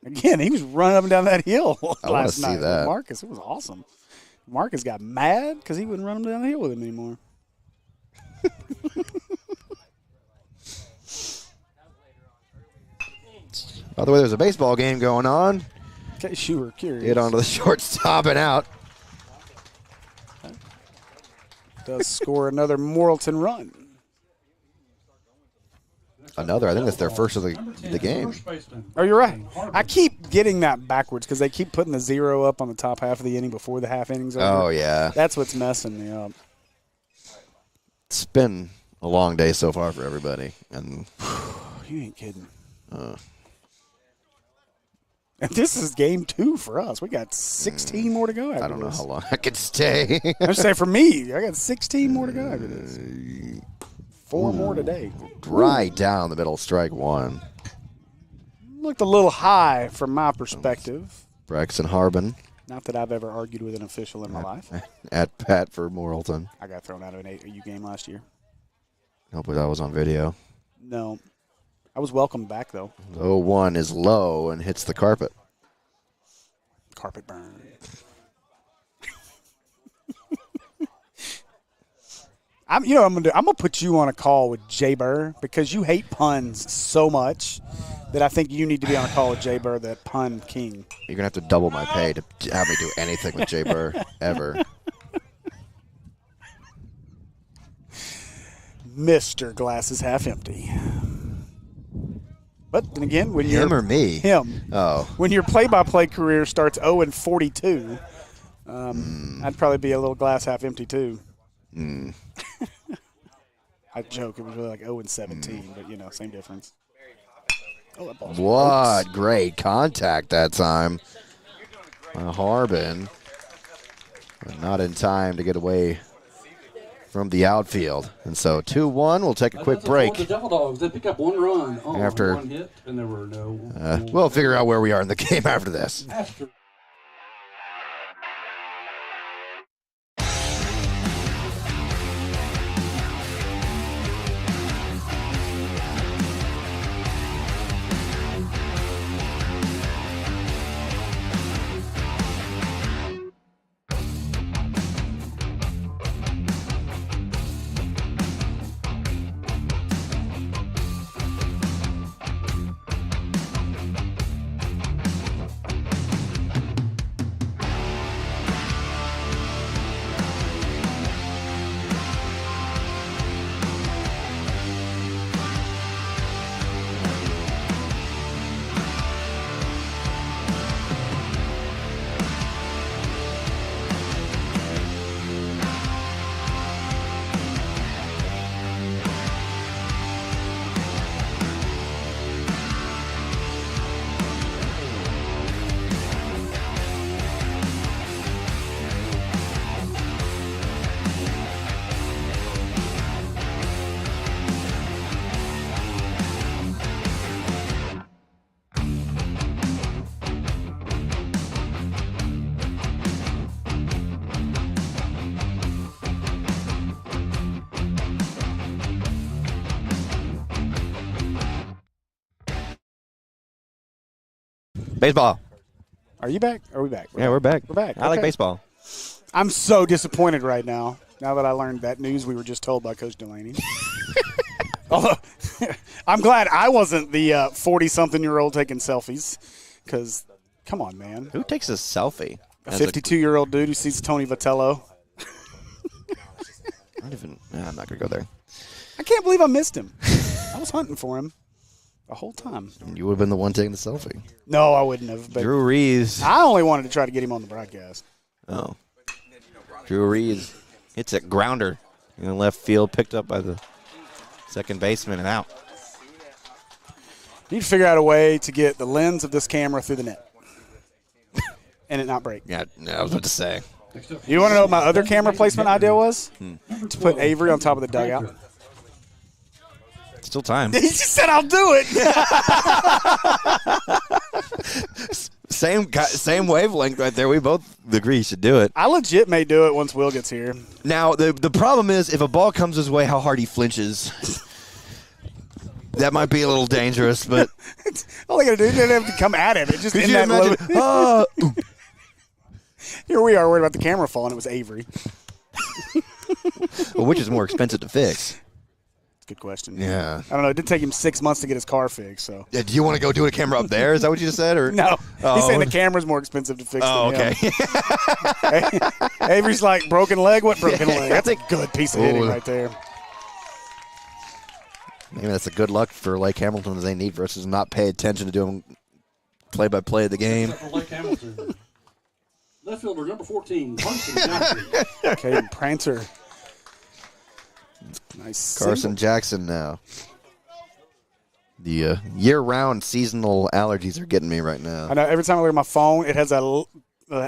Speaker 2: Again, he was running up and down that hill
Speaker 3: I wanna
Speaker 2: last
Speaker 3: see
Speaker 2: night
Speaker 3: that.
Speaker 2: with Marcus. It was awesome. Marcus got mad because he wouldn't run him down the hill with him anymore.
Speaker 3: By the way, there's a baseball game going on.
Speaker 2: In case you were curious.
Speaker 3: Get onto the shortstop and out.
Speaker 2: Does score another Morrilton run.
Speaker 3: Another. I think that's their first of the game.
Speaker 2: Oh, you're right. I keep getting that backwards because they keep putting the 0 up on the top half of the inning before the half inning's over.
Speaker 3: Oh, yeah.
Speaker 2: That's what's messing me up.
Speaker 3: It's been a long day so far for everybody. And
Speaker 2: You ain't kidding. And this is game 2 for us. We got 16 more to go after
Speaker 3: I don't know
Speaker 2: this.
Speaker 3: how long I can stay.
Speaker 2: I say for me, I got 16 more to go after this. 4 more today.
Speaker 3: Right down the middle, strike one.
Speaker 2: Looked a little high from my perspective.
Speaker 3: Braxton Harbin
Speaker 2: Not that I've ever argued with an official in my life.
Speaker 3: at bat for Morrilton.
Speaker 2: I got thrown out of an 8U game last year.
Speaker 3: Hopefully that was on video.
Speaker 2: No. I was welcomed back, though.
Speaker 3: 0-1 is low and hits the carpet.
Speaker 2: Carpet burn. I'm gonna put you on a call with Jay Burr because you hate puns so much that I think you need to be on a call with Jay Burr, the pun king.
Speaker 3: You're going to have to double my pay to have me do anything with Jay Burr, ever.
Speaker 2: Mr. Glass is half empty. But then again, when
Speaker 3: Him or me?
Speaker 2: him,
Speaker 3: Oh.
Speaker 2: when your play-by-play career starts 0-42, I'd probably be a little glass half empty too. I joke. It was really like 0-17, but, same difference. Oh, that ball's
Speaker 3: What great contact that time. Harbin. But not in time to get away from the outfield. And so 2-1, we'll take a quick break.
Speaker 4: The Devil Dogs, they pick up 1 run on
Speaker 3: After-
Speaker 4: 1 hit, and there were no.
Speaker 3: We'll figure out where we are in the game after this.
Speaker 4: After
Speaker 1: Baseball.
Speaker 2: Are you back? Are we back?
Speaker 1: Yeah, we're back.
Speaker 2: We're back.
Speaker 1: I like
Speaker 2: Okay.
Speaker 1: baseball.
Speaker 2: I'm so disappointed right now that I learned that news we were just told by Coach Delaney. Although, I'm glad I wasn't the 40-something-year-old taking selfies because, come on, man.
Speaker 1: Who takes a selfie?
Speaker 2: A 52-year-old dude who sees Tony Vitello.
Speaker 3: I'm not going to go there.
Speaker 2: I can't believe I missed him. I was hunting for him the whole time.
Speaker 3: You would have been the one taking the selfie.
Speaker 2: No, I wouldn't have. But
Speaker 1: Drew Reeves.
Speaker 2: I only wanted to try to get him on the broadcast.
Speaker 1: Oh. Drew Reeves hits a grounder in the left field, picked up by the Second baseman and out.
Speaker 2: Need to figure out a way to get the lens of this camera through the net and it not break.
Speaker 1: Yeah, I was about to say.
Speaker 2: You want to know what my other camera placement idea was? To put Avery on top of the dugout.
Speaker 1: Still time.
Speaker 2: He just said I'll do it.
Speaker 1: Same wavelength right there. We both agree you should do it.
Speaker 2: I legit may do it once Will gets here.
Speaker 1: Now, the problem is if a ball comes his way, how hard he flinches. That might be a little dangerous, but
Speaker 2: all I got to do is have to come at him. It just in that low. Here we are worried about the camera falling. It was Avery.
Speaker 1: Well, which is more expensive to fix?
Speaker 2: Good question.
Speaker 3: Yeah.
Speaker 2: I don't know. It did take him 6 months to get his car fixed. So.
Speaker 3: Yeah, do you want to go do a camera up there? Is that what you just said? Or
Speaker 2: No.
Speaker 3: Oh.
Speaker 2: He's saying the camera's more expensive to fix
Speaker 3: Oh,
Speaker 2: than
Speaker 3: okay.
Speaker 2: him. Avery's like, broken leg? What broken leg? That's a good piece of hitting
Speaker 3: Ooh.
Speaker 2: right there.
Speaker 3: Maybe that's a good luck for Lake Hamilton as they need versus not pay attention to doing play-by-play of the game.
Speaker 4: For Lake Hamilton. Left fielder number 14, Carson Jackson.
Speaker 2: Caden Prancer. Nice.
Speaker 3: Carson
Speaker 2: single.
Speaker 3: Jackson now. The year-round seasonal allergies are getting me right now.
Speaker 2: I know every time I look at my phone, it has a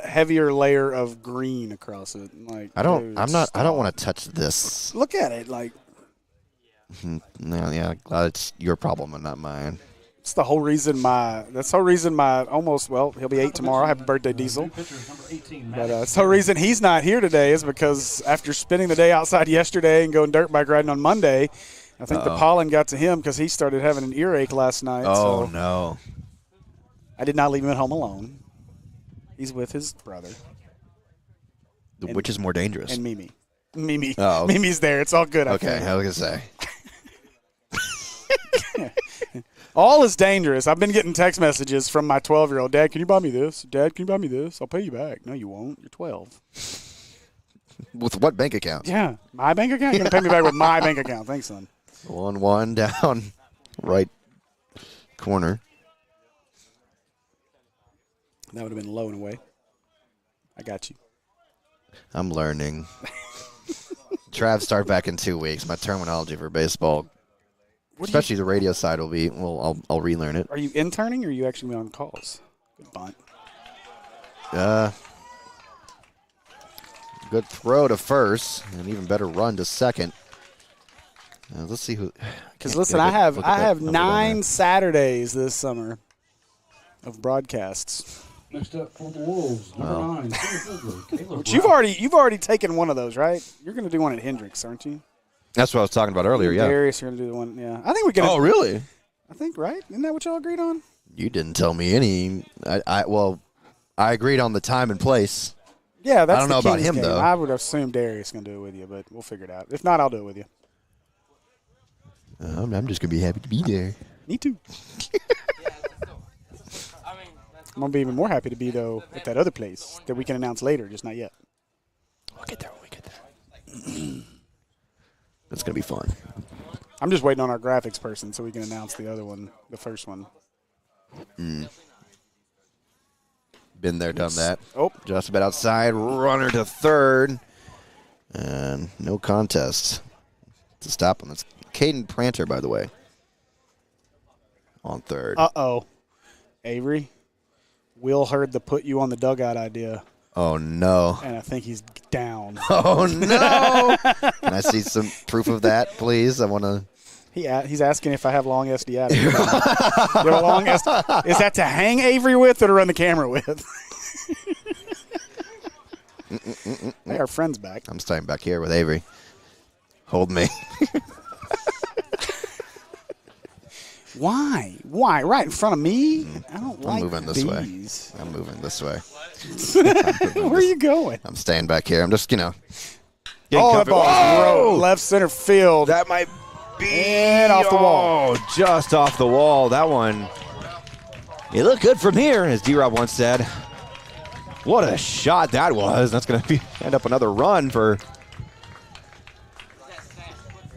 Speaker 2: heavier layer of green across it. Like
Speaker 3: I don't want to touch this.
Speaker 2: Look at it. Like
Speaker 3: No, yeah, glad it's your problem and not mine.
Speaker 2: it's the whole reason he'll be 8 tomorrow. Happy birthday, Diesel. But it's the whole reason he's not here today is because after spending the day outside yesterday and going dirt bike riding on Monday, I think the pollen got to him because he started having an earache last night.
Speaker 3: Oh,
Speaker 2: so
Speaker 3: no.
Speaker 2: I did not leave him at home alone. He's with his brother.
Speaker 3: Which is more dangerous?
Speaker 2: And Mimi. Mimi.
Speaker 3: Oh.
Speaker 2: Mimi's there. It's all good.
Speaker 3: Okay, I was going to say.
Speaker 2: All is dangerous. I've been getting text messages from my 12-year-old. Dad, can you buy me this? Dad, can you buy me this? I'll pay you back. No, you won't. You're 12.
Speaker 3: With what bank account?
Speaker 2: Yeah. My bank account? You're going to pay me back with my bank account. Thanks, son.
Speaker 3: 1-1 down right corner.
Speaker 2: That would have been low in a way. I got you.
Speaker 3: I'm learning. Trav start back in 2 weeks. My terminology for baseball, especially the radio side, will be. Well, I'll relearn it.
Speaker 2: Are you interning or are you actually on calls? Good bunt.
Speaker 3: Good throw to first, and even better run to second. Let's see who.
Speaker 2: Because listen, I have 9 Saturdays this summer of broadcasts.
Speaker 4: Next up for the Wolves, number 9,
Speaker 2: Which you've already taken one of those, right? You're going to do one at Hendricks, aren't you?
Speaker 1: That's what I was talking about earlier, yeah.
Speaker 2: Darius, you're going to do the one. Yeah, I think we can.
Speaker 1: Oh, really?
Speaker 2: I think right. Isn't that what y'all agreed on?
Speaker 3: You didn't tell me any. I agreed on the time and place.
Speaker 2: Yeah, that's
Speaker 3: I don't know
Speaker 2: the
Speaker 3: about
Speaker 2: Kings
Speaker 3: him,
Speaker 2: game.
Speaker 3: though.
Speaker 2: I would assume Darius is going to do it with you, but we'll figure it out. If not, I'll do it with you.
Speaker 3: I'm just gonna be happy to be there.
Speaker 2: Me too. I'm going to be even more happy to be, though, at that other place that we can announce later, just not yet.
Speaker 3: We'll get there when we get there. It's gonna be fun.
Speaker 2: I'm just waiting on our graphics person so we can announce the other one, the first one.
Speaker 3: Been there, done that.
Speaker 2: Oh.
Speaker 3: Just about outside. Runner to third. And no contest to stop him. That's Caden Prancer, by the way, on third.
Speaker 2: Uh-oh. Avery, Will heard the put you on the dugout idea,
Speaker 3: Oh, no.
Speaker 2: and I think he's down.
Speaker 3: Oh, no. Can I see some proof of that, please? I want to.
Speaker 2: He's asking if I have long SD. You have a long SD? Is that to hang Avery with or to run the camera with? Hey, our friend's back.
Speaker 3: I'm staying back here with Avery. Hold me.
Speaker 2: Why? Why? Right in front of me? I don't like
Speaker 3: moving this way.
Speaker 2: these.
Speaker 3: I'm moving this way.
Speaker 2: Where are you going?
Speaker 3: I'm staying back here. I'm just,
Speaker 2: Oh, that ball is left center field.
Speaker 1: That might be
Speaker 2: And off the wall.
Speaker 1: Oh, just off the wall. That one. You look good from here, as D-Rob once said. What a shot that was. That's going to end up another run for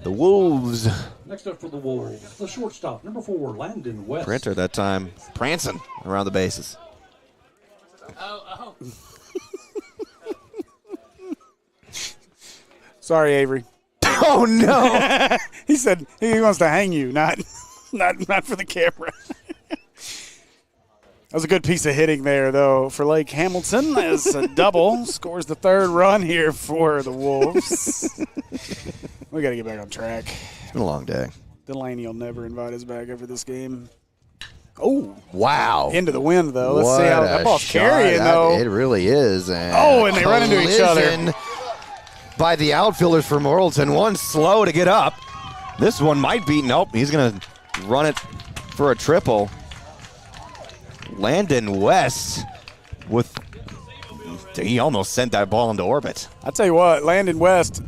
Speaker 1: the Wolves.
Speaker 4: Next up for the Wolves, the shortstop, number 4, Landon West.
Speaker 1: Prancer that time prancing around the bases.
Speaker 2: Sorry, Avery.
Speaker 1: Oh, no.
Speaker 2: He said he wants to hang you, not for the camera. That was a good piece of hitting there, though, for Lake Hamilton as a double scores the third run here for the Wolves. We got to get back on track.
Speaker 3: It's been a long day.
Speaker 2: Delaney will never invite us back after this game. Oh,
Speaker 3: Wow.
Speaker 2: into the wind, though. Let's see
Speaker 3: What
Speaker 2: how that
Speaker 3: a
Speaker 2: ball's
Speaker 3: shot.
Speaker 2: carrying, though.
Speaker 3: It really is. And
Speaker 2: And they run into each other.
Speaker 3: collision
Speaker 1: By the outfielders for Morrilton. One slow to get up. This one might be. Nope. He's going to run it for a triple. Landon West with. He almost sent that ball into orbit.
Speaker 2: I tell you what, Landon West.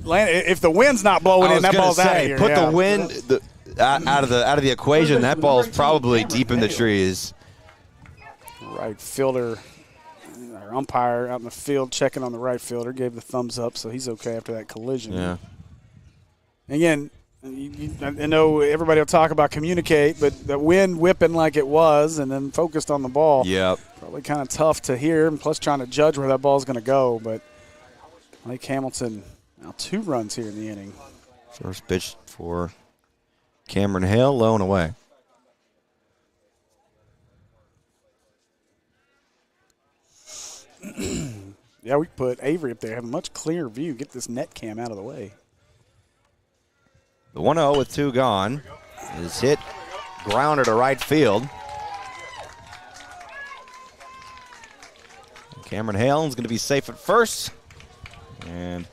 Speaker 2: If the wind's not blowing in, that ball's out of here.
Speaker 1: Put the wind out of the equation. That ball's probably deep in the trees.
Speaker 2: Right fielder, our umpire out in the field checking on the right fielder, gave the thumbs up, so he's okay after that collision.
Speaker 1: Yeah.
Speaker 2: Again, I know everybody will talk about communicate, but the wind whipping like it was and then focused on the ball.
Speaker 1: Yep.
Speaker 2: Probably kind of tough to hear, and plus trying to judge where that ball's going to go. But Lake Hamilton now 2 runs here in the inning.
Speaker 1: First pitch for Cameron Hale, low and away.
Speaker 2: Yeah, we put Avery up there, have a much clearer view, get this net cam out of the way.
Speaker 1: The 1-0 with 2 gone is hit, grounder to right field. Cameron Hale is going to be safe at first. And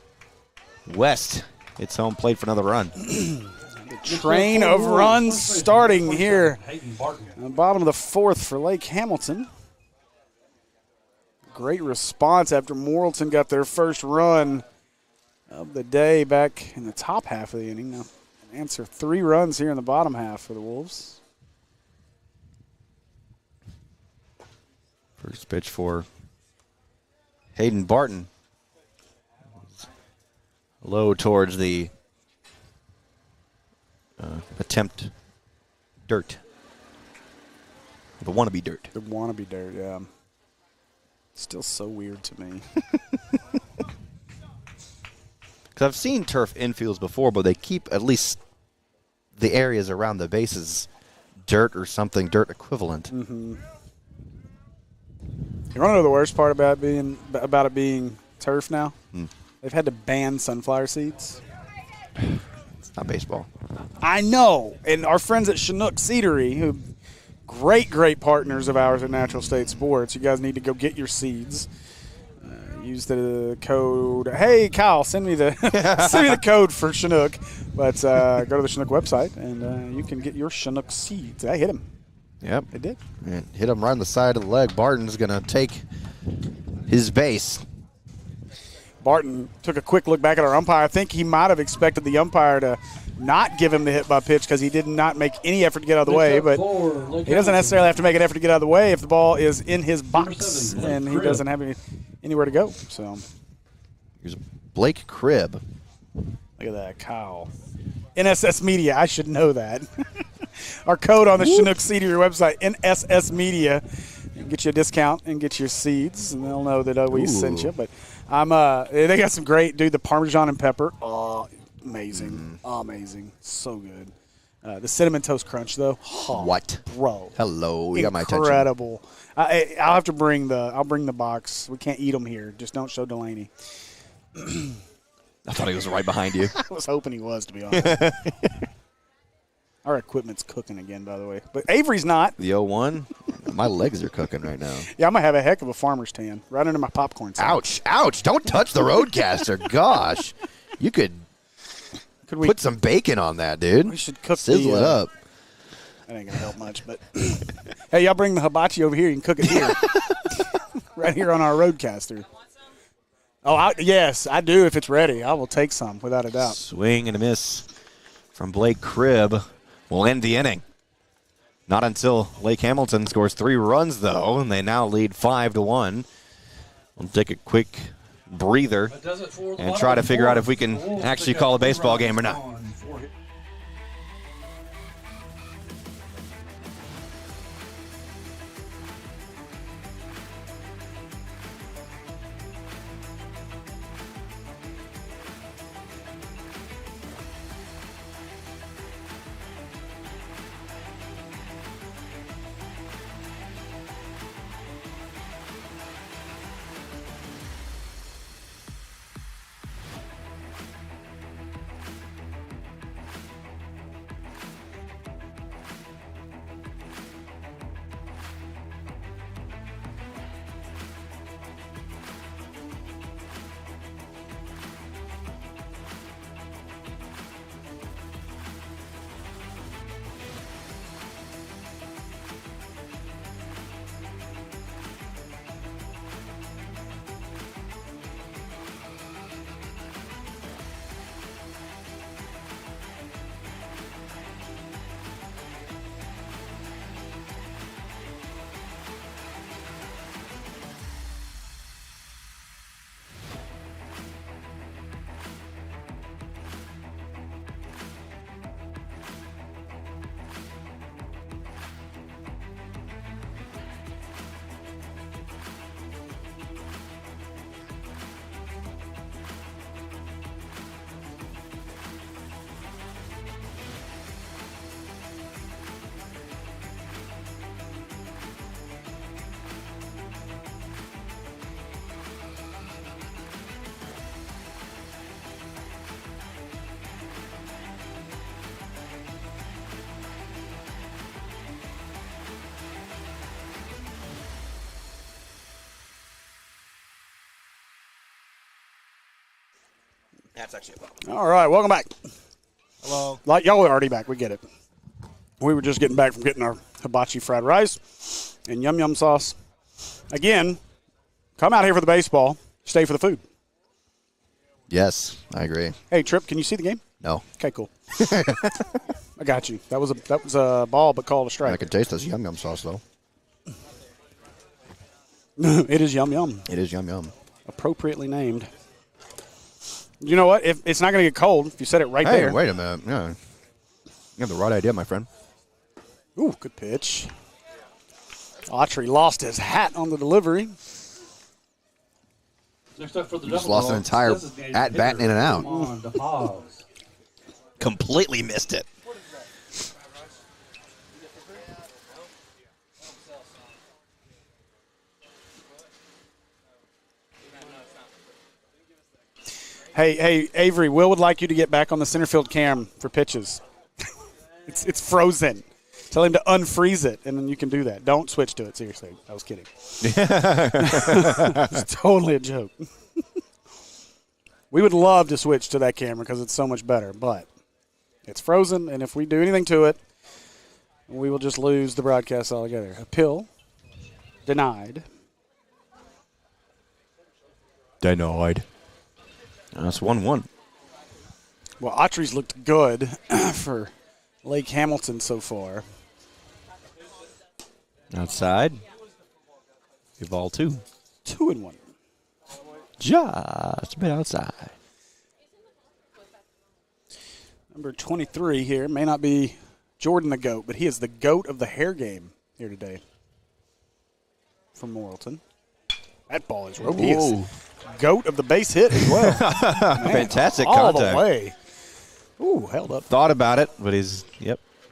Speaker 1: West hits home plate for another run.
Speaker 2: Train of runs starting here on the bottom of the 4th for Lake Hamilton. Great response after Morrilton got their first run of the day back in the top half of the inning. Now answer 3 runs here in the bottom half for the Wolves.
Speaker 1: First pitch for Hayden Barton. Low towards the attempt dirt. The wannabe dirt.
Speaker 2: The wannabe dirt, yeah. Still so weird to me.
Speaker 1: Because I've seen turf infields before, but they keep at least the areas around the bases dirt or something dirt equivalent.
Speaker 2: Mm-hmm. You want to know the worst part about it being turf now? They've had to ban sunflower seeds.
Speaker 1: It's not baseball.
Speaker 2: I know. And our friends at Chinook Seedery, who great partners of ours at Natural State Sports, you guys need to go get your seeds. Use the code. Hey, Kyle, send me the code for Chinook. But go to the Chinook website, and you can get your Chinook seeds. I hit him.
Speaker 1: Yep.
Speaker 2: It did.
Speaker 3: And hit him right on the side of the leg. Barton's going to take his base.
Speaker 2: Barton took a quick look back at our umpire. I think he might have expected the umpire to not give him the hit by pitch because he did not make any effort to get out of the way. But he doesn't necessarily have to make an effort to get out of the way if the ball is in his box and he doesn't have anywhere to go. So
Speaker 3: Here's Blake Cribb.
Speaker 2: look at that, Kyle. NSS Media, I should know that. Our code on the Chinook Seedery website, NSS Media, get you a discount and get your seeds, and they'll know that we sent you. But they got some great, the Parmesan and pepper. Oh, amazing, amazing, so good. The cinnamon toast crunch though. Oh,
Speaker 3: What?
Speaker 2: bro?
Speaker 3: Hello, you got my attention.
Speaker 2: Incredible. I'll have to bring the box. We can't eat them here. Just don't show Delaney.
Speaker 1: I thought he was right behind you.
Speaker 2: I was hoping he was, to be honest. Our equipment's cooking again, by the way. But Avery's not.
Speaker 1: The 0-1.
Speaker 3: My legs are cooking right now.
Speaker 2: Yeah, I'm going to have a heck of a farmer's tan right under my popcorn sack.
Speaker 3: Ouch, ouch. Don't touch the Roadcaster. Gosh. You could
Speaker 2: Could we
Speaker 3: put some bacon on that, dude.
Speaker 2: We should cook
Speaker 3: Sizzle it up.
Speaker 2: That ain't going to help much, but hey, y'all bring the hibachi over here. You can cook it here. Right here on our Roadcaster. Oh, yes, I do if it's ready. I will take some, without a doubt.
Speaker 1: Swing and a miss from Blake Cribb will end the inning. Not until Lake Hamilton scores 3 runs, though, and they now lead 5-1. We'll take a quick breather and try to figure out if we can actually call a baseball game or not. That's actually a problem.
Speaker 2: All right, welcome back.
Speaker 1: Hello.
Speaker 2: Like y'all are already back. We get it. We were just getting back from getting our hibachi fried rice and yum yum sauce. Again, come out here for the baseball. Stay for the food.
Speaker 3: Yes, I agree.
Speaker 2: Hey, Trip, can you see the game?
Speaker 3: No.
Speaker 2: Okay, cool. I got you. That was a ball, but called a
Speaker 3: I
Speaker 2: strike.
Speaker 3: can taste this yum yum sauce though.
Speaker 2: It is yum yum.
Speaker 3: It is yum yum.
Speaker 2: Appropriately named. You know what? If it's not going to get cold, if you set it right
Speaker 3: Hey,
Speaker 2: there.
Speaker 3: wait a minute. Yeah. You have the right idea, my friend.
Speaker 2: Ooh, good pitch. Autry lost his hat on the delivery.
Speaker 4: Next up for the
Speaker 3: Just
Speaker 4: double
Speaker 3: lost an
Speaker 4: ball,
Speaker 3: entire
Speaker 4: designated
Speaker 3: at-bat
Speaker 4: hitter,
Speaker 3: in and out.
Speaker 4: Juan DeHaas.
Speaker 1: Completely missed it.
Speaker 2: Hey, Avery, Will would like you to get back on the center field cam for pitches. It's frozen. Tell him to unfreeze it, and then you can do that. Don't switch to it. Seriously, I was kidding. It's totally a joke. We would love to switch to that camera because it's so much better, but it's frozen, and if we do anything to it, we will just lose the broadcast altogether. Appeal denied.
Speaker 1: Denied. That's 1-1.
Speaker 2: Well, Autry's looked good for Lake Hamilton so far.
Speaker 1: Outside. Ball 2.
Speaker 2: 2-1.
Speaker 1: Just a bit outside.
Speaker 2: Number 23 here may not be Jordan the GOAT, but he is the GOAT of the hair game here today from Morrilton. That ball is roped. He is GOAT of the base hit as well. Man,
Speaker 1: Fantastic
Speaker 2: all
Speaker 1: contact.
Speaker 2: the way. Ooh, held up.
Speaker 1: Thought about it, but he's,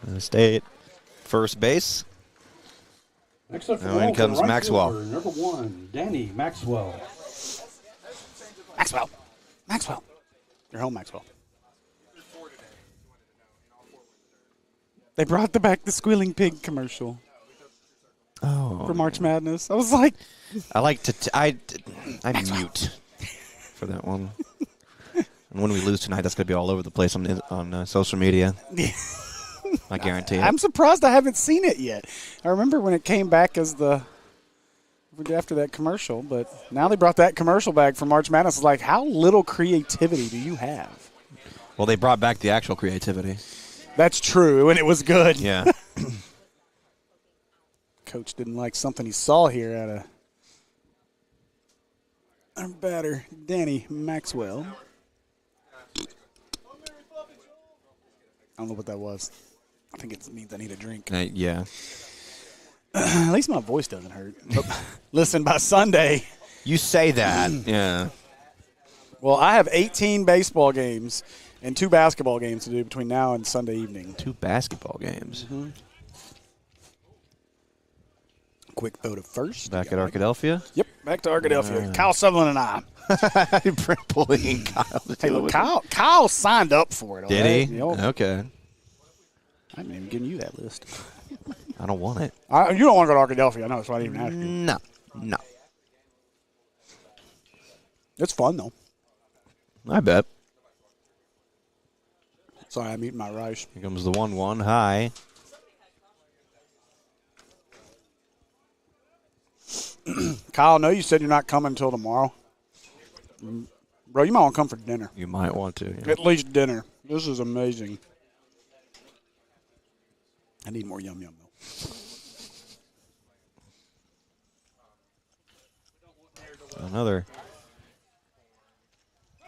Speaker 1: gonna stay at first base.
Speaker 4: Next up for
Speaker 1: Now
Speaker 4: the
Speaker 1: in
Speaker 4: Morrilton,
Speaker 1: comes
Speaker 4: right
Speaker 1: Maxwell.
Speaker 4: fielder, number 1, Danny Maxwell.
Speaker 2: Maxwell. You're home, Maxwell. They brought back the Squealing Pig commercial for March Madness. I was like,
Speaker 1: I like to. I mute for that one. And when we lose tonight, that's going to be all over the place on social media. I guarantee it.
Speaker 2: I'm surprised I haven't seen it yet. I remember when it came back as after that commercial, but now they brought that commercial back for March Madness. It's like, how little creativity do you have?
Speaker 1: Well, they brought back the actual creativity.
Speaker 2: That's true, and it was good.
Speaker 1: Yeah.
Speaker 2: Coach didn't like something he saw here out of our batter, Danny Maxwell. I don't know what that was. I think it means I need a drink.
Speaker 1: Yeah.
Speaker 2: At least my voice doesn't hurt. Listen, by Sunday.
Speaker 1: You say that. Yeah.
Speaker 2: Well, I have 18 baseball games and 2 basketball games to do between now and Sunday evening.
Speaker 1: 2 basketball games.
Speaker 2: Mm-hmm. Quick throw to first.
Speaker 1: Back at Arkadelphia.
Speaker 2: Yep, back to Arkadelphia. Kyle Sutherland and I.
Speaker 1: Bullying Kyle.
Speaker 2: Hey, look, Kyle signed up for it.
Speaker 1: Did
Speaker 2: right?
Speaker 1: he?
Speaker 2: Yep.
Speaker 1: Okay.
Speaker 2: I haven't even given you that list.
Speaker 1: I don't want it.
Speaker 2: You don't want to go to Arkadelphia. I know, so I didn't even ask you.
Speaker 1: No.
Speaker 2: It's fun, though.
Speaker 1: I bet.
Speaker 2: Sorry, I'm eating my rice.
Speaker 1: Here comes the 1-1 high.
Speaker 2: Kyle, I know you said you're not coming until tomorrow. Bro, you might want to come for dinner.
Speaker 1: You might want to. Yeah.
Speaker 2: At least dinner. This is amazing. I need more yum yum, though.
Speaker 1: Another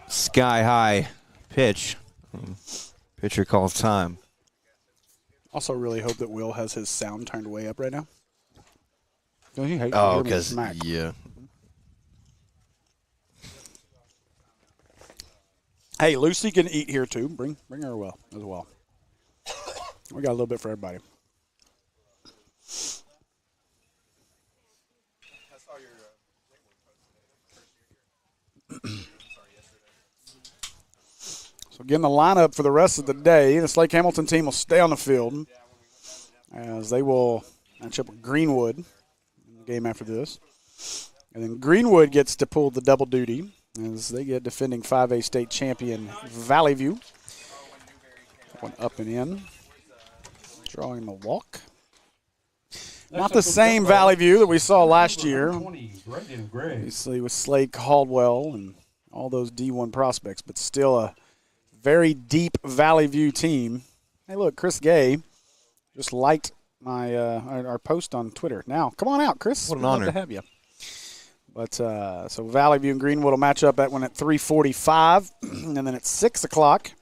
Speaker 1: sky-high pitch. Pitcher calls time.
Speaker 2: Also really hope that Will has his sound turned way up right now. Don't you hate
Speaker 3: Oh,
Speaker 2: hear me
Speaker 3: because,
Speaker 2: smack?
Speaker 3: yeah.
Speaker 2: Hey, Lucy can eat here, too. Bring her as well. We got a little bit for everybody. So again, the lineup for the rest of the day, the Lake Hamilton team will stay on the field as they will match up with Greenwood in the game after this. And then Greenwood gets to pull the double duty as they get defending 5A state champion Valley View. One up and in. Drawing the walk. Not the same Valley View that we saw last year. Obviously with Slade Caldwell and all those D1 prospects, but still a very deep Valley View team. Hey, look, Chris Gay just liked my our post on Twitter. Now, come on out, Chris.
Speaker 1: What an
Speaker 2: We'd love
Speaker 1: honor
Speaker 2: to have you. But so Valley View and Greenwood will match up. That one at 3:45, and then at 6 o'clock,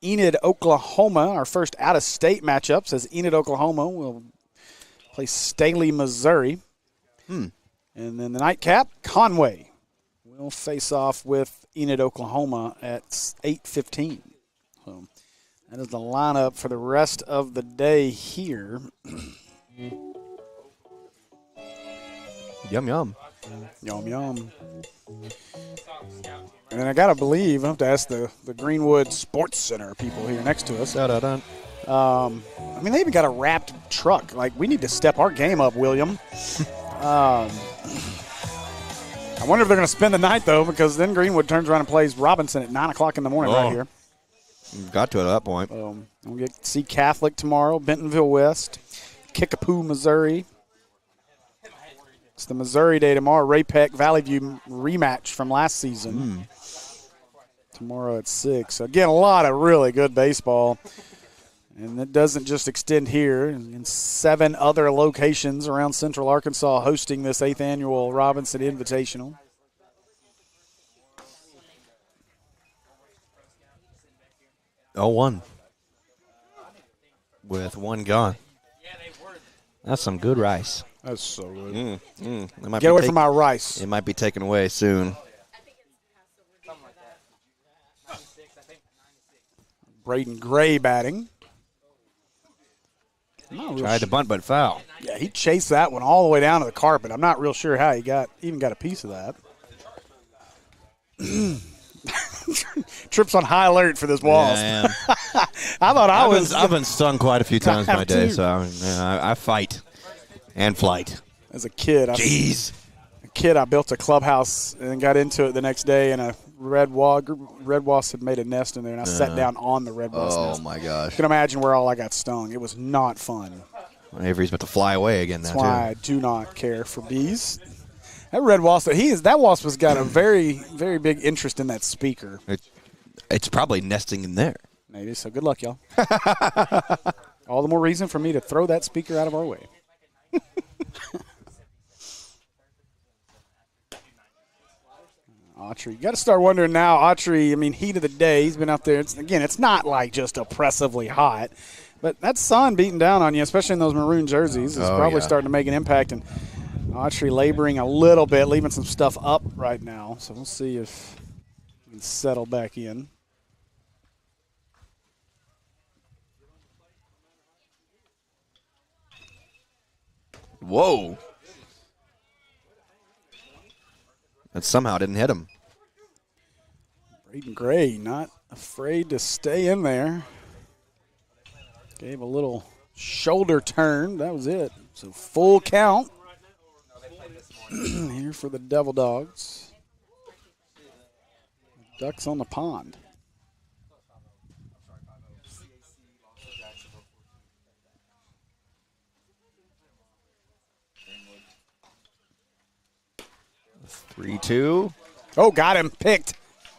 Speaker 2: Enid, Oklahoma. Our first out-of-state matchup says Enid, Oklahoma will play Staley, Missouri. And then the nightcap, Conway will face off with Enid, Oklahoma at 8:15. So that is the lineup for the rest of the day here.
Speaker 1: Yum, yum.
Speaker 2: Yum, yum. And I got to believe, I have to ask the Greenwood Sports Center people here next to us.
Speaker 1: Da-da-da.
Speaker 2: I mean, they even got a wrapped truck. Like, we need to step our game up, William. I wonder if they're going to spend the night, though, because then Greenwood turns around and plays Robinson at 9 o'clock in the morning right here.
Speaker 1: Got to it at that point.
Speaker 2: We'll get to see Catholic tomorrow, Bentonville West, Kickapoo, Missouri. It's the Missouri day tomorrow. Ray Peck, Valley View rematch from last season. Tomorrow at 6. Again, a lot of really good baseball. And it doesn't just extend here. In 7 other locations around Central Arkansas hosting this 8th annual Robinson Invitational.
Speaker 1: Oh, 1. With 1 gone. That's some good rice.
Speaker 2: That's so good.
Speaker 1: It might
Speaker 2: Get
Speaker 1: be
Speaker 2: away from my rice.
Speaker 1: It might be taken away soon.
Speaker 2: Braden Gray batting.
Speaker 1: Tried to bunt, but foul.
Speaker 2: Yeah, he chased that one all the way down to the carpet. I'm not real sure how he even got a piece of that. Trips on high alert for this Walls.
Speaker 1: Yeah,
Speaker 2: I thought
Speaker 1: I've been stung quite a few times
Speaker 2: I
Speaker 1: my
Speaker 2: have
Speaker 1: day,
Speaker 2: too.
Speaker 1: so I fight and flight.
Speaker 2: As a kid, I built a clubhouse and then got into it the next day, and a red wasp had made a nest in there, and I sat down on the red wasp nest.
Speaker 3: Oh, my gosh.
Speaker 2: You can imagine where all I got stung. It was not fun.
Speaker 1: Avery's about to fly away again now,
Speaker 2: That's why I do not care for bees. That red wasp, that wasp has got a very, very big interest in that speaker.
Speaker 1: It's probably nesting in there.
Speaker 2: Maybe, so good luck, y'all. All the more reason for me to throw that speaker out of our way. Autry. You got to start wondering now, Autry, I mean, heat of the day. He's been out there. It's not like just oppressively hot, but that sun beating down on you, especially in those maroon jerseys, is probably starting to make an impact. And Autry laboring a little bit, leaving some stuff up right now. So we'll see if he can settle back in.
Speaker 1: Whoa. That somehow didn't hit him.
Speaker 2: Braden Gray not afraid to stay in there. Gave a little shoulder turn. That was it. So full count here for the Devil Dogs. Ducks on the pond.
Speaker 1: Three, 2.
Speaker 2: Oh, got him picked.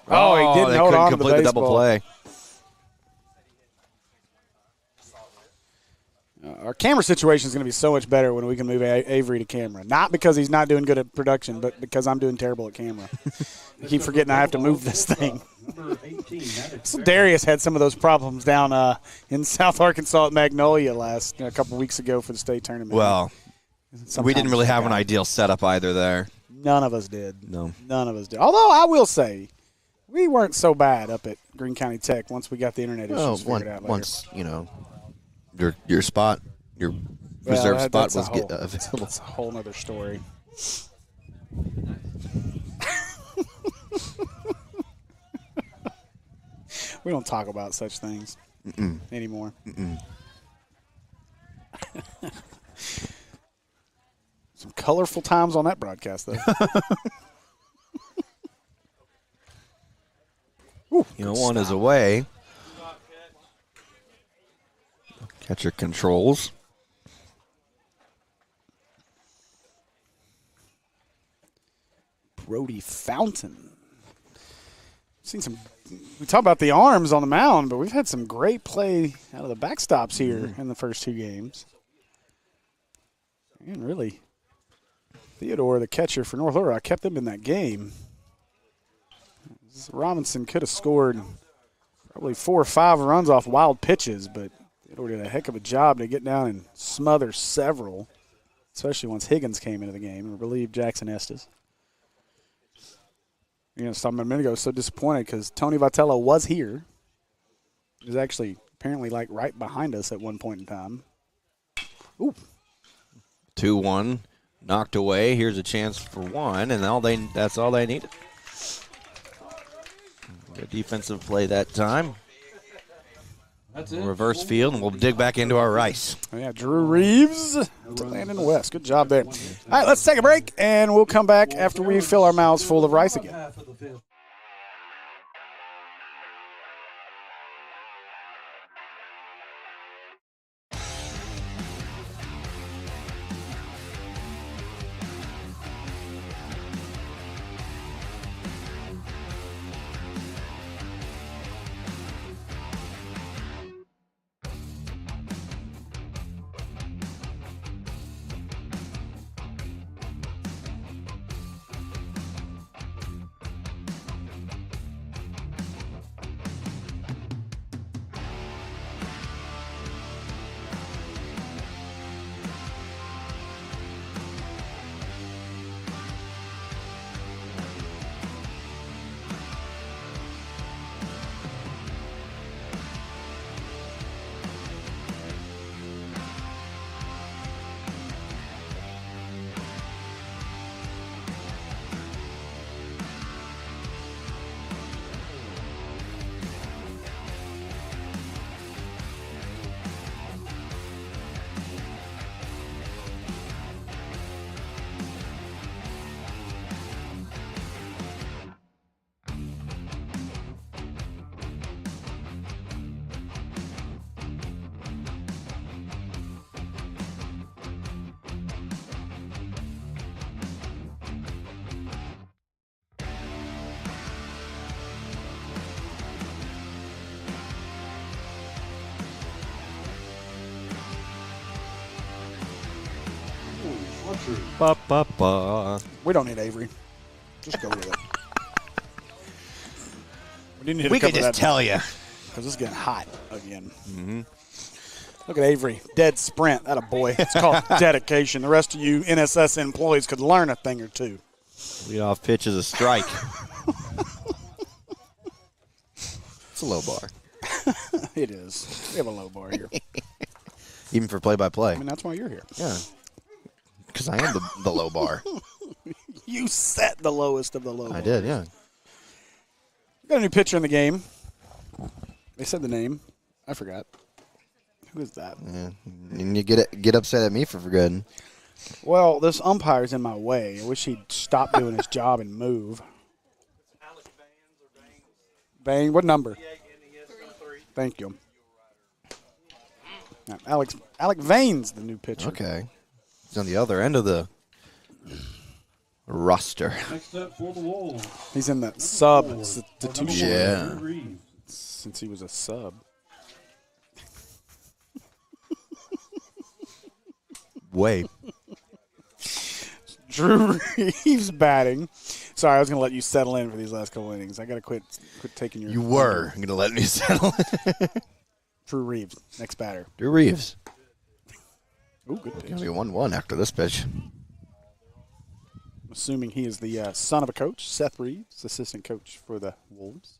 Speaker 2: Oh, he didn't hold on to the
Speaker 1: complete the
Speaker 2: baseball.
Speaker 1: double play.
Speaker 2: Our camera situation is going to be so much better when we can move Avery to camera. Not because he's not doing good at production, but because I'm doing terrible at camera. I keep forgetting I have to move this thing. So Darius had some of those problems down in South Arkansas at Magnolia a couple weeks ago for the state tournament.
Speaker 1: Well,
Speaker 2: Sometimes
Speaker 1: we didn't really have an ideal setup either there.
Speaker 2: None of us did.
Speaker 1: No.
Speaker 2: None of us did. Although I will say, we weren't so bad up at Greene County Tech once we got the internet issues figured out later.
Speaker 3: Once, your spot, your reserve spot was available.
Speaker 2: That's a whole other story. We don't talk about such things anymore. Some colorful times on that broadcast, though.
Speaker 1: 1 is away. Catcher controls.
Speaker 2: Brody Fountain. Seen some. We talk about the arms on the mound, but we've had some great play out of the backstops here in the first 2 games. And really, Theodore, the catcher for North Little Rock, kept them in that game. Robinson could have scored probably 4 or 5 runs off wild pitches, but Theodore did a heck of a job to get down and smother several, especially once Higgins came into the game and relieved Jackson Estes. You know, talking a minute ago, so disappointed because Tony Vitello was here. He was actually apparently like right behind us at one point in time. Ooh.
Speaker 1: 2-1, knocked away. Here's a chance for 1, and that's all they needed. Good defensive play that time.
Speaker 4: That's it.
Speaker 1: Reverse field, and we'll dig back into our rice.
Speaker 2: Oh, yeah, Drew Reeves to Landon West. Good job there. All right, let's take a break, and we'll come back after we fill our mouths full of rice again.
Speaker 1: Ba, ba, ba.
Speaker 2: We don't need Avery. Just go with it. We didn't need to
Speaker 1: We could
Speaker 2: cover
Speaker 1: just
Speaker 2: that
Speaker 1: tell you.
Speaker 2: because it's getting hot again. Look at Avery. Dead sprint. That a boy. It's called dedication. The rest of you NSS employees could learn a thing or two.
Speaker 1: Leadoff pitch is a strike.
Speaker 3: It's a low bar.
Speaker 2: It is. We have a low bar here.
Speaker 3: Even for play-by-play.
Speaker 2: I mean, that's why you're here.
Speaker 3: Yeah. Because I am the low bar.
Speaker 2: You set the lowest of the low
Speaker 3: I
Speaker 2: bar.
Speaker 3: did, yeah.
Speaker 2: We got a new pitcher in the game. They said the name. I forgot. Who is that?
Speaker 3: Yeah. And you get upset at me for forgetting.
Speaker 2: Well, this umpire's in my way. I wish he'd stop doing his job and move. Bang. What number? Thank you. Now, Alec Vane's the new pitcher.
Speaker 3: Okay. He's on the other end of the roster.
Speaker 4: Next up for the Wolves.
Speaker 2: He's in the substitution
Speaker 3: Yeah.
Speaker 2: since he was a sub.
Speaker 1: Way.
Speaker 2: Drew Reeves batting. Sorry, I was going to let you settle in for these last couple innings. I got to quit taking your.
Speaker 3: You were going to let me settle.
Speaker 2: Drew Reeves, next batter.
Speaker 3: Drew Reeves.
Speaker 2: Ooh, good pitch.
Speaker 3: Going to be 1-1 after this pitch.
Speaker 2: I'm assuming he is the son of a coach, Seth Reeves, assistant coach for the Wolves.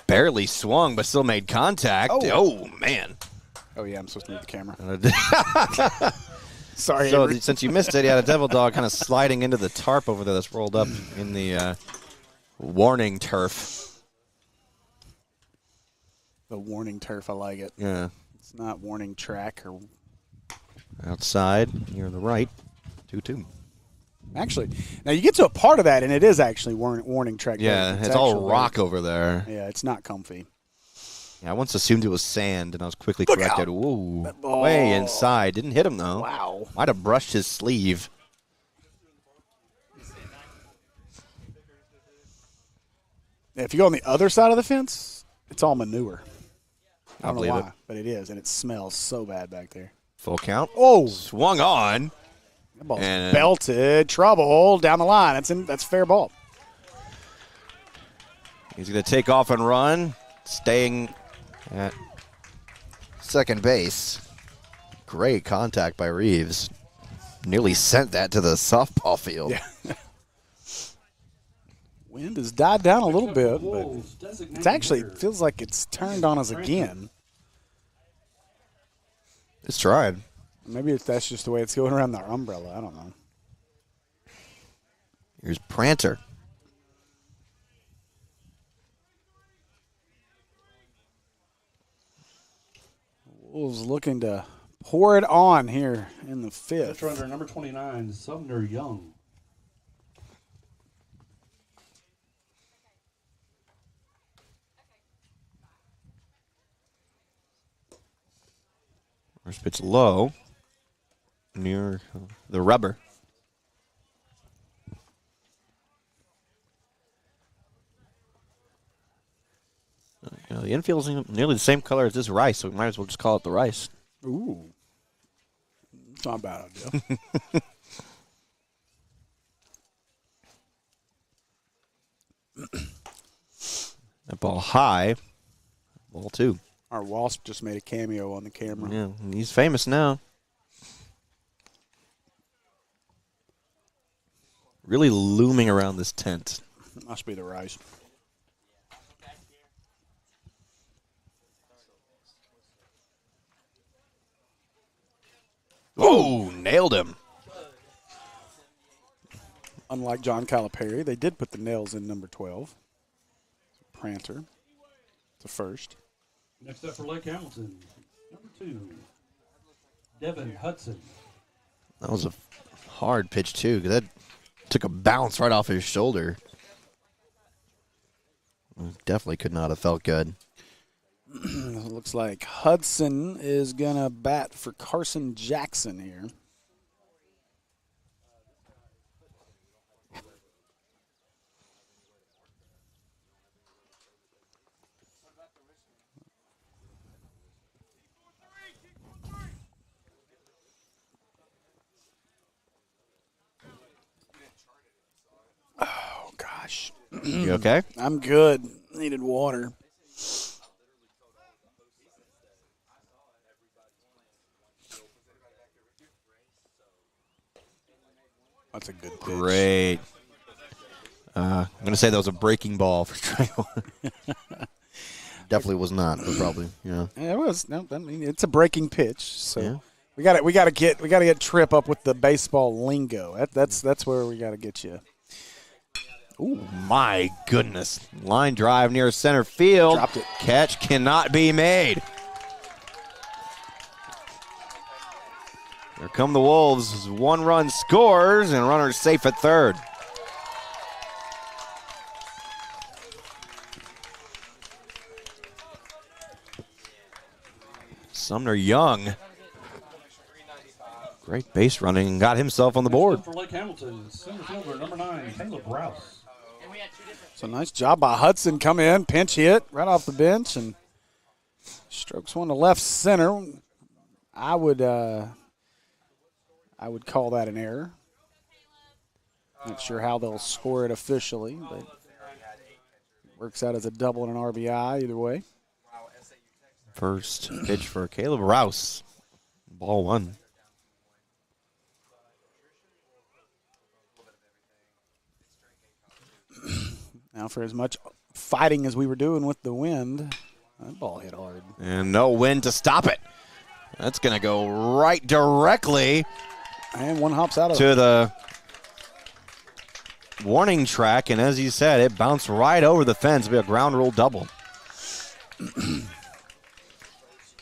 Speaker 1: Barely swung, but still made contact. Oh man.
Speaker 2: Oh, yeah, I'm supposed to move the camera.
Speaker 1: So
Speaker 2: Sorry, Avery.
Speaker 1: since you missed it, you had a devil dog kind of sliding into the tarp over there that's rolled up in the warning turf.
Speaker 2: The warning turf, I like it.
Speaker 1: Yeah.
Speaker 2: It's not warning track or
Speaker 1: Outside, near the right. 2-2.
Speaker 2: Actually, now you get to a part of that, and it is actually warning track.
Speaker 1: Yeah, it's all rock over there.
Speaker 2: Yeah, it's not comfy.
Speaker 1: Yeah, I once assumed it was sand, and I was quickly corrected. Whoa, way inside. Didn't hit him, though.
Speaker 2: Wow.
Speaker 1: Might have brushed his sleeve.
Speaker 2: If you go on the other side of the fence, it's all manure. I don't know
Speaker 1: believe
Speaker 2: why,
Speaker 1: it.
Speaker 2: but it is, and it smells so bad back there.
Speaker 1: Full count.
Speaker 2: Oh,
Speaker 1: Swung on.
Speaker 2: that ball's
Speaker 1: And-
Speaker 2: belted. Trouble down the line. That's fair ball.
Speaker 1: He's going to take off and run, staying at
Speaker 3: Second base. Great contact by Reeves. Nearly sent that to the softball field.
Speaker 2: Yeah. Wind has died down a little bit, but it's actually feels like it's turned on us again.
Speaker 3: It's tried.
Speaker 2: Maybe that's just the way it's going around our umbrella. I don't know.
Speaker 3: Here's Pranter.
Speaker 2: Wolves looking to pour it on here in the fifth.
Speaker 4: Pitcher under number 29, Sumner Young.
Speaker 1: first pitch low near the rubber. The infield's nearly the same color as this rice, so we might as well just call it the rice.
Speaker 2: Ooh. It's not a bad idea.
Speaker 1: That ball high. Ball two.
Speaker 2: Our Wasp just made a cameo on the camera.
Speaker 1: Yeah, he's famous now. Really looming around this tent.
Speaker 2: Must be the rice.
Speaker 1: Oh, nailed him.
Speaker 2: Unlike John Calipari, they did put the nails in number 12. Pranter. It's a first.
Speaker 4: Next up for Lake Hamilton, number 2, Devin Hudson.
Speaker 3: That was a hard pitch, too, because that took a bounce right off his shoulder. Definitely could not have felt good.
Speaker 2: It looks like Hudson is going to bat for Carson Jackson here. Oh, gosh.
Speaker 1: You okay?
Speaker 2: I'm good. Needed water. That's a good pitch.
Speaker 1: Great. I'm going to say that was a breaking ball for strike one.
Speaker 3: Definitely was not, but probably, yeah.
Speaker 2: Yeah, it was. No, I mean, it's a breaking pitch. So
Speaker 3: Yeah.
Speaker 2: we got to get Tripp up with the baseball lingo. That's where we got to get you.
Speaker 1: Ooh, my goodness. Line drive near center field.
Speaker 2: Dropped it.
Speaker 1: Catch cannot be made. Here come the Wolves. 1 run scores, and runners safe at third. Sumner Young. Great base running and got himself on the board.
Speaker 4: Next up for Lake Hamilton, center fielder number 9, Caleb Rouse.
Speaker 2: So nice job by Hudson. Come in, pinch hit right off the bench, and strokes one to left center. I would call that an error. Not sure how they'll score it officially, but it works out as a double and an RBI either way.
Speaker 1: First pitch for Caleb Rouse. Ball 1.
Speaker 2: Now, for as much fighting as we were doing with the wind, that ball hit hard.
Speaker 1: And no wind to stop it. That's going to go right directly
Speaker 2: And one hops out of
Speaker 1: to the warning track. And as you said, it bounced right over the fence. It'll be a ground rule double.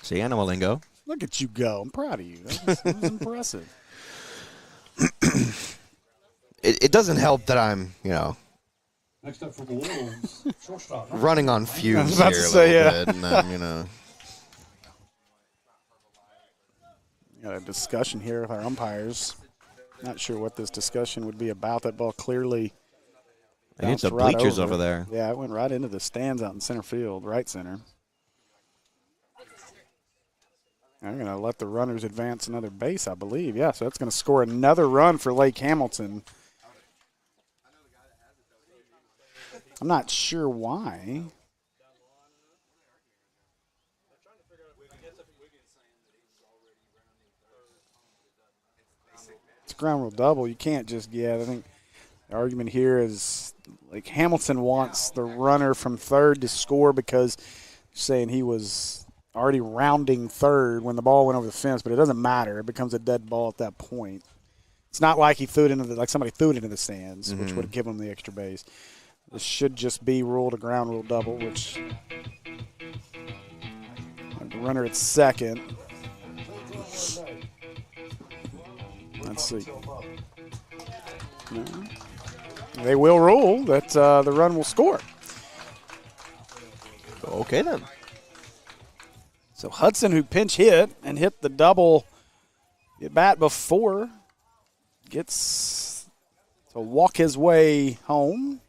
Speaker 1: See, Animalingo.
Speaker 2: Look at you go. I'm proud of you. That was impressive.
Speaker 3: it doesn't help that I'm,
Speaker 4: Next up for the Wolves, shortstop.
Speaker 3: running on fumes
Speaker 2: about
Speaker 3: here
Speaker 2: to
Speaker 3: a
Speaker 2: say,
Speaker 3: little
Speaker 2: yeah.
Speaker 3: bit, and I'm,
Speaker 2: Got a discussion here with our umpires. Not sure what this discussion would be about. That ball clearly
Speaker 1: I hit
Speaker 2: bounced
Speaker 1: the
Speaker 2: right
Speaker 1: bleachers over there.
Speaker 2: Yeah, it went right into the stands out in center field, right center. I'm going to let the runners advance another base, I believe. Yeah, so that's going to score another run for Lake Hamilton. I'm not sure why. It's a ground rule double. You can't just, I think the argument here is like Hamilton wants the runner from third to score because saying he was already rounding third when the ball went over the fence, but it doesn't matter. It becomes a dead ball at that point. It's not like he threw it into like somebody threw it into the stands, which would have given him the extra base. This should just be ruled a ground rule double, which the runner at second. Let's see. No. They will rule that the run will score.
Speaker 3: okay then.
Speaker 2: So Hudson, who pinch hit and hit the double at bat before, gets to walk his way home.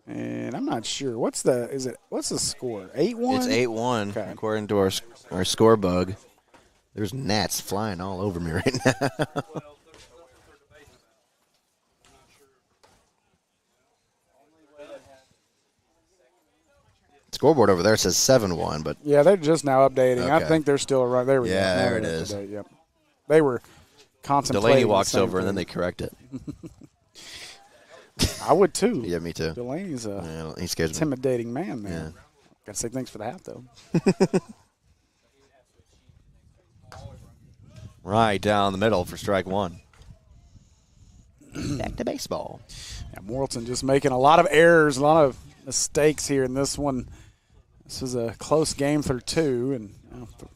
Speaker 2: And I'm not sure. What's the score? 8-1?
Speaker 3: It's 8-1
Speaker 2: Okay.
Speaker 3: according to our score bug. There's gnats flying all over me right now. Scoreboard over there says 7-1, but
Speaker 2: Yeah, they're just now updating. I
Speaker 3: Okay.
Speaker 2: think they're still a run. There we go.
Speaker 3: Yeah,
Speaker 2: Now
Speaker 3: there it
Speaker 2: they're up
Speaker 3: is.
Speaker 2: to date, Yep. They were contemplating.
Speaker 3: Delaney
Speaker 2: the
Speaker 3: walks
Speaker 2: same
Speaker 3: over and then they
Speaker 2: thing.
Speaker 3: correct it.
Speaker 2: I would too.
Speaker 3: Yeah, me too.
Speaker 2: Delaney's a
Speaker 3: Yeah, he scares me.
Speaker 2: intimidating man, man.
Speaker 3: Yeah.
Speaker 2: Got to say thanks for the hat, though.
Speaker 1: Right down the middle for strike one.
Speaker 3: Back to baseball.
Speaker 2: Yeah, Morrilton just making a lot of errors, a lot of mistakes here in this one. This was a close game through two, and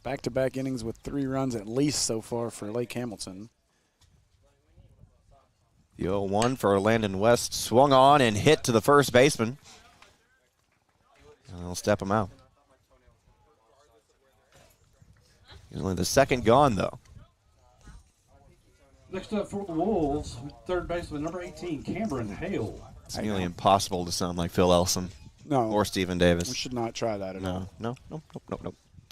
Speaker 2: back-to-back innings with 3 runs at least so far for Lake Hamilton.
Speaker 1: The 0-1 for Landon West swung on and hit to the first baseman. And they'll step him out. He's only the second gone, though.
Speaker 4: Next up for the Wolves, third baseman number 18, Cameron Hale.
Speaker 1: It's nearly impossible to sound like Phil Elson
Speaker 2: No,
Speaker 1: or Stephen
Speaker 2: we
Speaker 1: Davis.
Speaker 2: should not try that at all.
Speaker 1: No.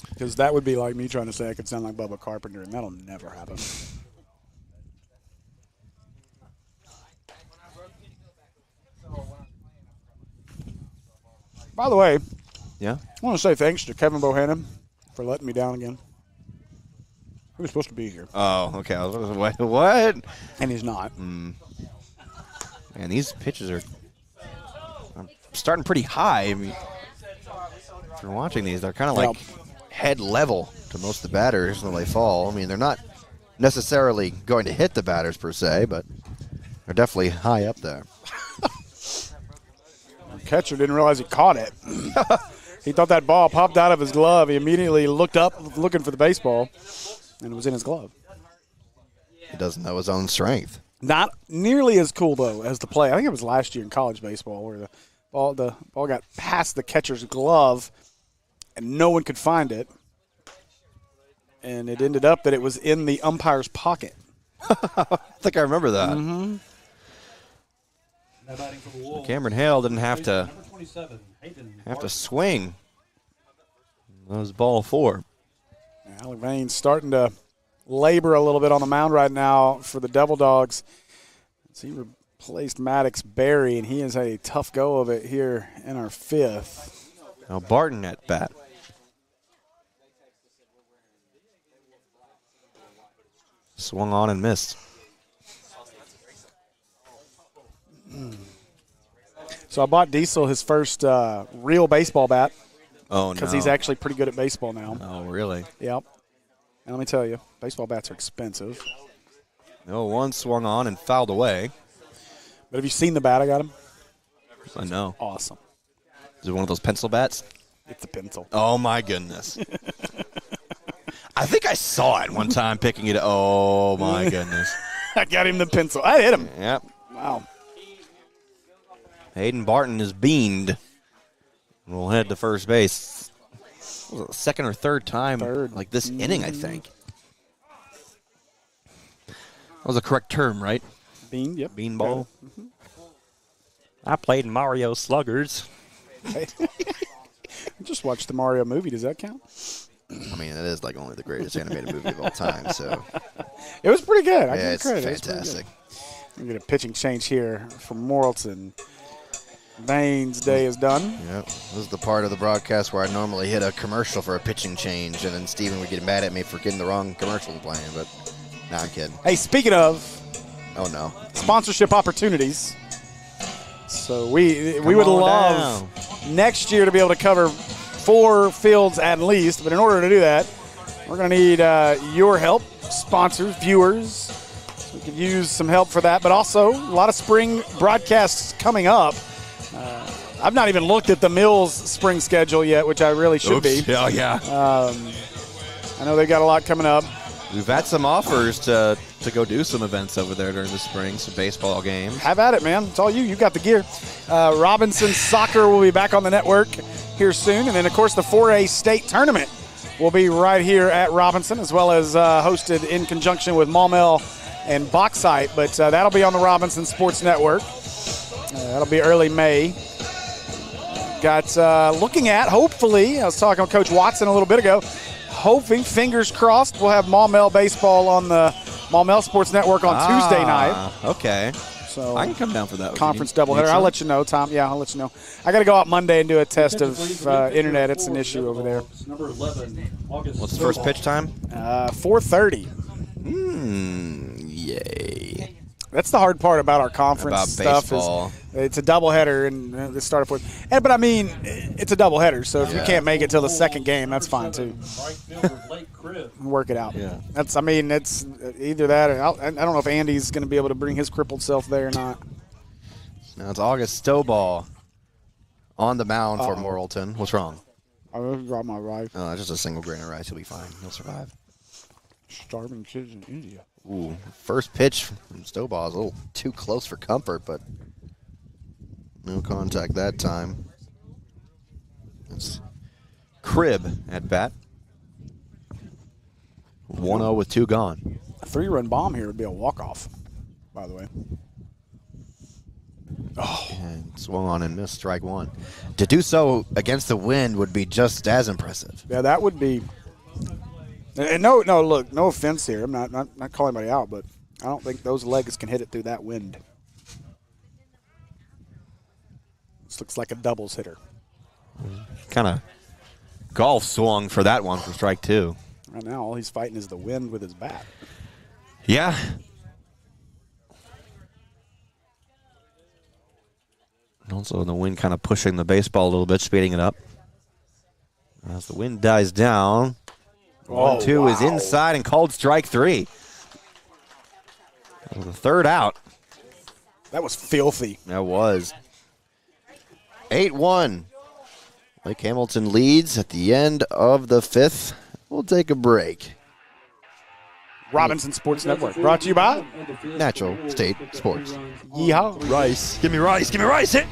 Speaker 2: Because that would be like me trying to say I could sound like Bubba Carpenter, and that'll never happen. By the way,
Speaker 1: Yeah?
Speaker 2: I want to say thanks to Kevin Bohannon for letting me down again. He was supposed to be here,
Speaker 1: Oh, okay. I was like, what?
Speaker 2: and he's not.
Speaker 1: Man, these pitches are starting pretty high. I mean, if you're watching these, they're kind of like
Speaker 3: Head level to most of the batters when they fall. I mean, they're not necessarily going to hit the batters per se, but they're definitely high up there.
Speaker 2: The catcher didn't realize he caught it. He thought that ball popped out of his glove. He immediately looked up looking for the baseball, and it was in his glove.
Speaker 3: He doesn't know his own strength.
Speaker 2: Not nearly as cool, though, as the play. I think it was last year in college baseball where the ball got past the catcher's glove, and no one could find it. And it ended up that it was in the umpire's pocket.
Speaker 1: I think I remember that.
Speaker 2: Mm-hmm.
Speaker 4: Now batting for the Wolves,
Speaker 1: Cameron Hale didn't have to
Speaker 4: number 27, Hayden
Speaker 1: swing. That was ball 4.
Speaker 2: Alec Vane's starting to labor a little bit on the mound right now for the Devil Dogs. He replaced Maddox Berry, and he has had a tough go of it here in our 5th.
Speaker 1: Now Barton at bat. Swung on and missed.
Speaker 2: So I bought Diesel his first real baseball bat
Speaker 1: Oh, no.
Speaker 2: because he's actually pretty good at baseball now.
Speaker 1: Oh, really?
Speaker 2: Yep. And let me tell you, baseball bats are expensive.
Speaker 1: 0-1 swung on and fouled away.
Speaker 2: But have you seen the bat I got him?
Speaker 1: I know.
Speaker 2: Awesome.
Speaker 1: Is it one of those pencil bats?
Speaker 2: It's a pencil.
Speaker 1: Oh, my goodness. I think I saw it one time picking it. Oh, my goodness.
Speaker 2: I got him the pencil. I hit him.
Speaker 1: Yep.
Speaker 2: Wow.
Speaker 1: Hayden Barton is beamed. We'll head to first base. Was it the second or third time like this inning, I think. That was the correct term, right?
Speaker 2: Bean, yep.
Speaker 1: Beanball. I played Mario Sluggers.
Speaker 2: Just watched the Mario movie. Does that count?
Speaker 3: I mean, it is like only the greatest animated movie of all time. So
Speaker 2: It was pretty good. I give
Speaker 3: yeah,
Speaker 2: it
Speaker 3: it's
Speaker 2: credit.
Speaker 3: fantastic.
Speaker 2: We get a pitching change here from Morrilton. Vane's day is done.
Speaker 3: Yep. This is the part of the broadcast where I normally hit a commercial for a pitching change, and then Steven would get mad at me for getting the wrong commercial playing, but no, I'm kidding.
Speaker 2: Hey, speaking of
Speaker 3: Oh, no.
Speaker 2: sponsorship opportunities, so we would love next year to be able to cover 4 fields at least, but in order to do that, we're going to need your help, sponsors, viewers. So we could use some help for that, but also a lot of spring broadcasts coming up. I've not even looked at the Mills spring schedule yet, which I really should be.
Speaker 1: Oh, yeah.
Speaker 2: I know they got a lot coming up.
Speaker 1: We've had some offers to go do some events over there during the spring, some baseball games.
Speaker 2: Have at it, man. It's all you. You got the gear. Robinson Soccer will be back on the network here soon. And then, of course, the 4A state tournament will be right here at Robinson, as well as hosted in conjunction with Maumelle and Bauxite. But that'll be on the Robinson Sports Network. That'll be early May. Got looking at, hopefully, I was talking with Coach Watson a little bit ago, hoping, fingers crossed, we'll have Maumelle baseball on the Maumelle Sports Network on Tuesday night.
Speaker 1: Okay.
Speaker 2: So
Speaker 1: I can come down for that.
Speaker 2: conference doubleheader. I'll let you know, Tom. Yeah, I'll let you know. I got to go out Monday and do a test of internet. It's an issue over there.
Speaker 4: Number 11, August.
Speaker 1: What's the first pitch time?
Speaker 2: 4:30.
Speaker 1: Yay.
Speaker 2: That's the hard part about our conference
Speaker 1: About
Speaker 2: stuff.
Speaker 1: baseball.
Speaker 2: Is it's a doubleheader, and they start at 4. But I mean, it's a doubleheader, so if you can't make it till the second game, that's fine too.
Speaker 4: Right fielder, Blake Cribb.
Speaker 2: Work it out.
Speaker 1: Yeah.
Speaker 2: That's. I mean, it's either that. Or I don't know if Andy's going to be able to bring his crippled self there or not.
Speaker 3: Now it's August Stowball on the mound for Morrilton. What's wrong?
Speaker 2: I got my wife.
Speaker 3: Oh, just a single grain of rice. He'll be fine. He'll survive.
Speaker 2: Starving kids in India.
Speaker 3: Ooh, first pitch from Stowball is a little too close for comfort, but no contact that time.
Speaker 1: It's Cribb at bat. 1-0 with 2 gone.
Speaker 2: A 3-run bomb here would be a walk-off, by the way.
Speaker 1: And swung on and missed strike 1. To do so against the wind would be just as impressive.
Speaker 2: Yeah, that would be. And no, look, no offense here. I'm not calling anybody out, but I don't think those legs can hit it through that wind. This looks like a doubles hitter.
Speaker 1: Kind of golf swung for that one for strike 2.
Speaker 2: Right now, all he's fighting is the wind with his bat.
Speaker 1: Yeah. Also, the wind kind of pushing the baseball a little bit, speeding it up. As the wind dies down, 1-2 is inside and called strike 3. That was the third out.
Speaker 2: That was filthy.
Speaker 1: That was. 8-1. Lake Hamilton leads at the end of the 5th. We'll take a break.
Speaker 2: Robinson Sports Network, brought to you by
Speaker 3: Natural State Sports.
Speaker 2: Yeehaw.
Speaker 1: Rice. Give me rice. Give me rice. Hit.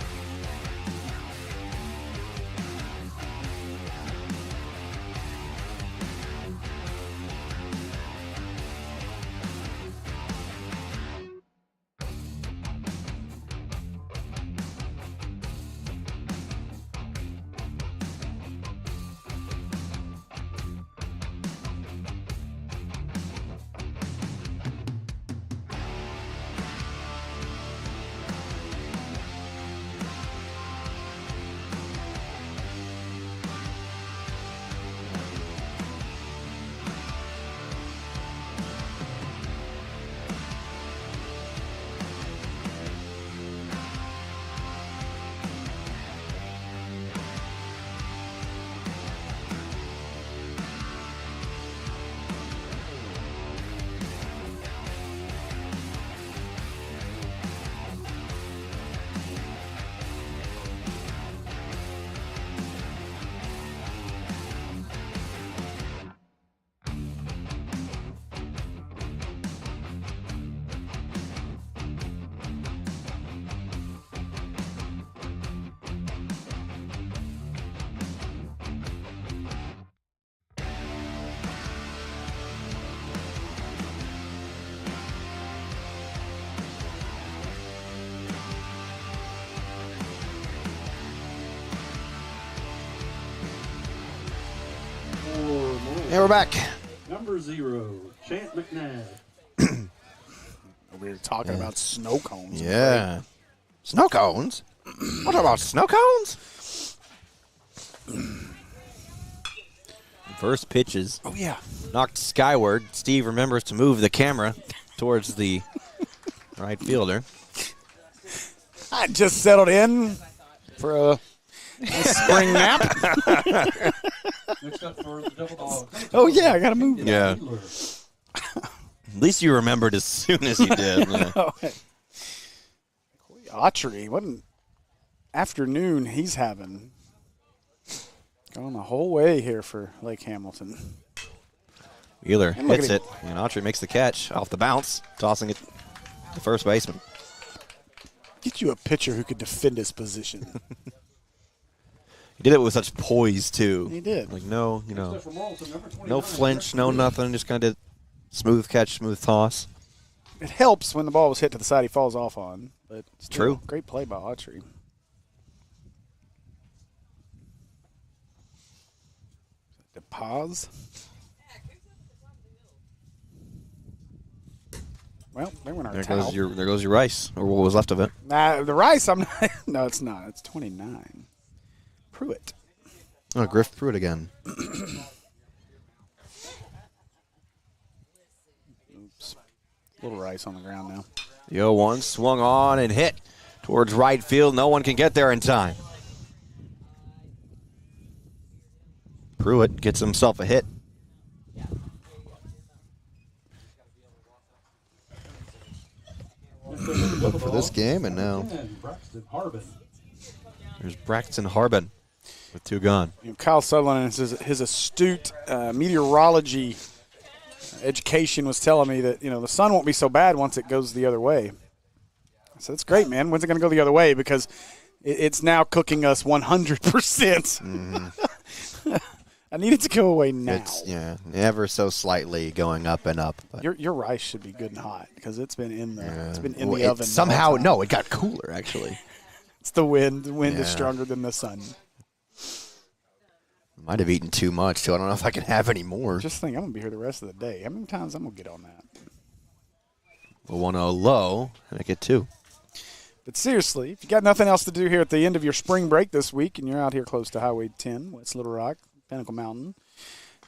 Speaker 3: Yeah, we're back.
Speaker 4: Number 0, Chant McNabb.
Speaker 2: We were talking about snow cones.
Speaker 3: Yeah. Snow cones? What about snow cones?
Speaker 1: First pitches
Speaker 2: Oh, yeah.
Speaker 1: knocked skyward. Steve remembers to move the camera towards the right fielder.
Speaker 2: I just settled in for a spring nap.
Speaker 4: Next up for the Devil Dogs.
Speaker 2: Oh, yeah, I got to move.
Speaker 1: Yeah. At least you remembered as soon as you did. Yeah.
Speaker 2: Autry, what an afternoon he's having. Going the whole way here for Lake Hamilton.
Speaker 1: Wheeler
Speaker 2: And look
Speaker 1: hits
Speaker 2: at
Speaker 1: it, and Autry makes the catch off the bounce, tossing it to first baseman.
Speaker 2: Get you a pitcher who could defend his position.
Speaker 1: He did it with such poise, too.
Speaker 2: He did.
Speaker 1: Like, no,
Speaker 4: Next up for Morrilton, number 29,
Speaker 1: no flinch, no nothing, just kind of smooth catch, smooth toss.
Speaker 2: It helps when the ball was hit to the side he falls off on. But still,
Speaker 1: True.
Speaker 2: Great play by Autry. The pause. Well, they went our
Speaker 1: There
Speaker 2: towel.
Speaker 1: goes your rice, or what was left of it.
Speaker 2: Nah, the rice, I'm not. No, it's not. It's 29. Pruitt.
Speaker 3: Oh, Griff Pruitt again.
Speaker 2: Oops. Little rice on the ground now.
Speaker 1: The 0-1 swung on and hit towards right field. No one can get there in time. Pruitt gets himself a hit.
Speaker 3: Look for this game, and now
Speaker 4: Braxton Harbin.
Speaker 1: There's Braxton Harbin with 2 gone.
Speaker 2: You know, Kyle Sutherland, his astute meteorology education was telling me that, the sun won't be so bad once it goes the other way. So that's great, man. When's it going to go the other way? Because it's now cooking us 100%.
Speaker 3: Mm-hmm.
Speaker 2: I need it to go away now.
Speaker 3: it's ever so slightly going up and up. But
Speaker 2: Your rice should be good and hot because it's been in the
Speaker 3: Well,
Speaker 2: the oven. the
Speaker 3: somehow,
Speaker 2: whole time.
Speaker 3: no, it got cooler actually.
Speaker 2: It's the wind. The wind is
Speaker 3: Yeah.
Speaker 2: stronger than the sun.
Speaker 3: Might have eaten too much, so I don't know if I can have any more.
Speaker 2: Just think, I'm gonna be here the rest of the day. How many times I'm gonna get on that?
Speaker 1: The 1-0 low, make it 2.
Speaker 2: But seriously, if you got nothing else to do here at the end of your spring break this week, and you're out here close to Highway 10, West Little Rock, Pinnacle Mountain,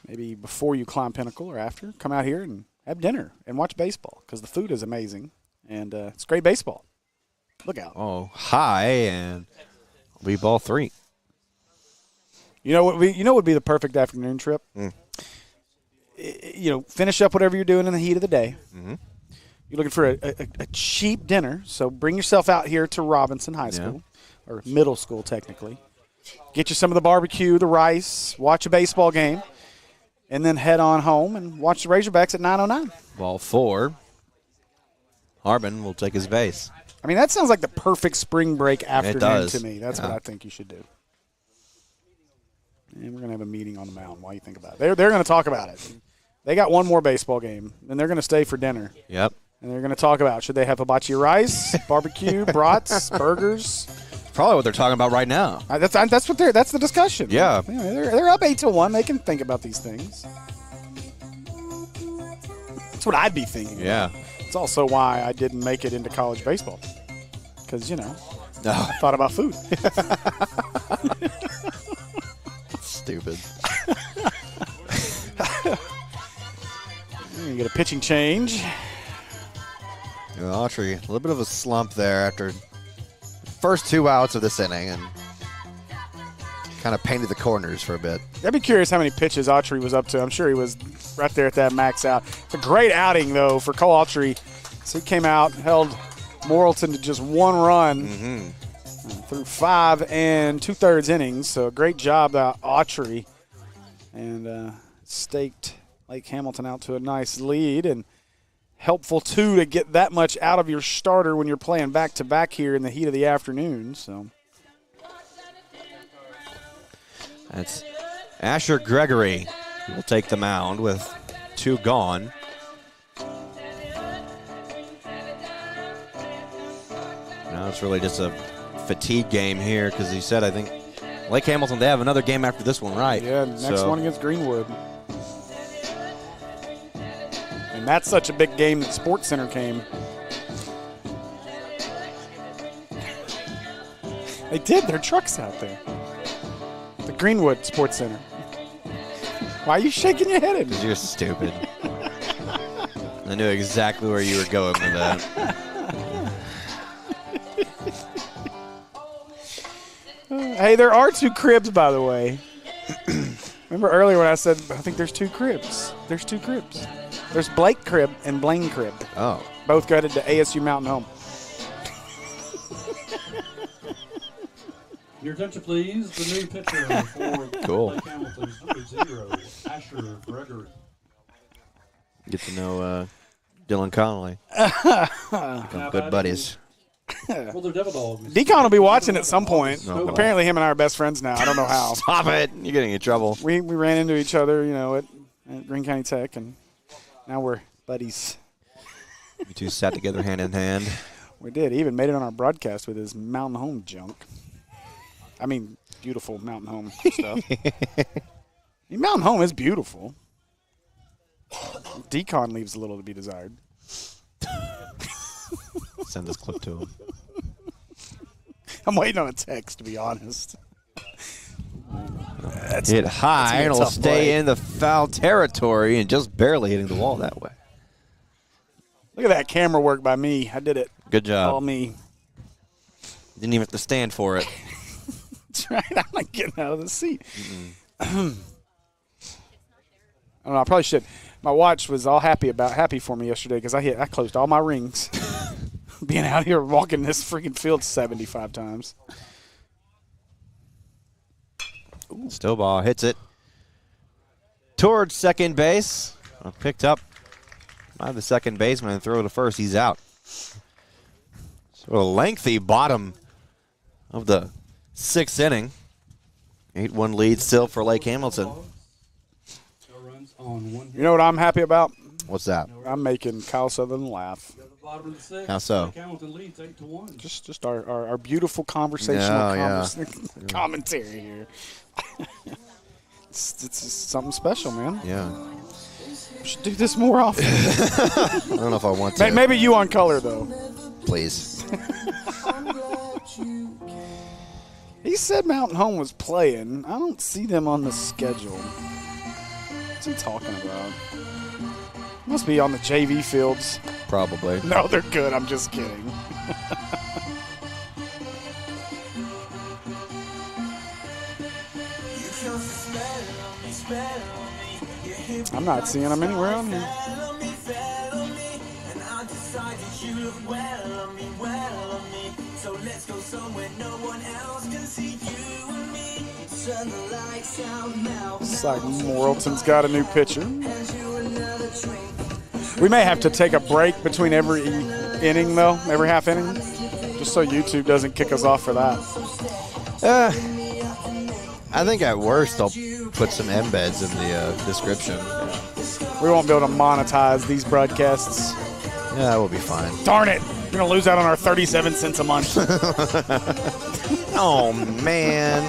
Speaker 2: maybe before you climb Pinnacle or after, come out here and have dinner and watch baseball because the food is amazing and it's great baseball. Look out!
Speaker 1: Oh, high, and we ball 3.
Speaker 2: You know what? Would be the perfect afternoon trip. Finish up whatever you're doing in the heat of the day.
Speaker 1: Mm-hmm.
Speaker 2: You're looking for a cheap dinner, so bring yourself out here to Robinson High School, or middle school technically. Get you some of the barbecue, the rice, watch a baseball game, and then head on home and watch the Razorbacks at 9:09.
Speaker 1: Ball 4. Harbin will take his base.
Speaker 2: I mean, that sounds like the perfect spring break afternoon
Speaker 1: does.
Speaker 2: to me. That's what
Speaker 1: Yeah.
Speaker 2: I think you should do. And we're going to have a meeting on the mound while you think about it. They're going to talk about it. They got one more baseball game, and they're going to stay for dinner.
Speaker 1: Yep.
Speaker 2: And they're going to talk about, should they have hibachi rice, barbecue, brats, burgers?
Speaker 1: Probably what they're talking about right now.
Speaker 2: That's the discussion.
Speaker 1: Yeah.
Speaker 2: They're up 8-1. They can think about these things. That's what I'd be thinking.
Speaker 1: Yeah.
Speaker 2: It's also why I didn't make it into college baseball. Because,
Speaker 1: No.
Speaker 2: I thought about food.
Speaker 3: Stupid.
Speaker 2: You get a pitching change.
Speaker 3: Autry, a little bit of a slump there after the first 2 outs of this inning, and kind of painted the corners for a bit.
Speaker 2: I'd be curious how many pitches Autry was up to. I'm sure he was right there at that max out. It's a great outing, though, for Cole Autry. So he came out, held Morrilton to just 1 run through 5 2/3 innings. So a great job by Autry. And staked Lake Hamilton out to a nice lead. And helpful, too, to get that much out of your starter when you're playing back-to-back here in the heat of the afternoon. So
Speaker 1: That's Asher Gregory who will take the mound with 2 gone. Now it's really just a fatigue game here because he said, I think, Lake Hamilton, they have another game after this one, right?
Speaker 2: yeah, next
Speaker 1: So,
Speaker 2: one against Greenwood. game. That's such a big game that Sports Center came. They did. Their trucks out there. The Greenwood Sports Center. Why are you shaking your head at me?
Speaker 1: Because you're stupid. I knew exactly where you were going with that.
Speaker 2: Hey, there are 2 cribs, by the way. Remember earlier when I said, I think there's 2 cribs. There's 2 cribs. There's Blake Crib and Blaine Crib.
Speaker 1: Oh.
Speaker 2: Both gutted to ASU Mountain Home.
Speaker 4: Your attention, please. The new pitcher for
Speaker 1: Cool.
Speaker 4: Lake Hamilton's number 0, Asher Gregory.
Speaker 1: Get to know Dylan Connolly. Become good buddies.
Speaker 4: Well, they're Devil Dogs.
Speaker 2: Decon will be watching at some point.
Speaker 1: No.
Speaker 2: Apparently him and I are best friends now. I don't know how.
Speaker 1: Stop it. You're getting in trouble.
Speaker 2: We ran into each other, at Greene County Tech, and now we're buddies.
Speaker 1: You two sat together hand in hand.
Speaker 2: We did. He even made it on our broadcast with his Mountain Home junk. I mean, beautiful Mountain Home stuff. Mountain Home is beautiful. Decon leaves a little to be desired.
Speaker 1: Send this clip to him.
Speaker 2: I'm waiting on a text, to be honest.
Speaker 1: Hit high, and it'll
Speaker 2: tough
Speaker 1: stay
Speaker 2: play.
Speaker 1: in the foul territory and just barely hitting the wall that way.
Speaker 2: Look at that camera work by me. I did it.
Speaker 1: Good
Speaker 2: All
Speaker 1: job.
Speaker 2: me.
Speaker 1: Didn't even have to stand for it.
Speaker 2: That's right. I'm not getting out of the seat. I don't know. I probably should. My watch was all happy for me yesterday because I closed all my rings. Being out here walking this freaking field 75 times.
Speaker 1: Still ball hits it towards second base. Picked up by the second baseman and throw to first. He's out. So a lengthy bottom of the 6th inning. 8-1 lead still for Lake Hamilton.
Speaker 2: You know what I'm happy about?
Speaker 1: What's that?
Speaker 2: I'm making Kyle Sutherland laugh.
Speaker 1: How so?
Speaker 2: Just our beautiful conversational
Speaker 1: Yeah.
Speaker 2: commentary here. It's something special, man.
Speaker 1: Yeah.
Speaker 2: We should do this more often.
Speaker 3: I don't know if I want to.
Speaker 2: Maybe you on color, though.
Speaker 3: Please.
Speaker 2: He said Mountain Home was playing. I don't see them on the schedule. What's he talking about? Must be on the JV fields.
Speaker 1: Probably.
Speaker 2: No, they're good. I'm just kidding. I'm not seeing them anywhere on here. It's like Morrilton's got a new pitcher. We may have to take a break between every inning, though, every half inning, just so YouTube doesn't kick us off for that.
Speaker 1: I think at worst I'll put some embeds in the description.
Speaker 2: We won't be able to monetize these broadcasts.
Speaker 1: Yeah, that will be fine.
Speaker 2: Darn it. We're going to lose out on our 37 cents a month.
Speaker 1: Oh, man.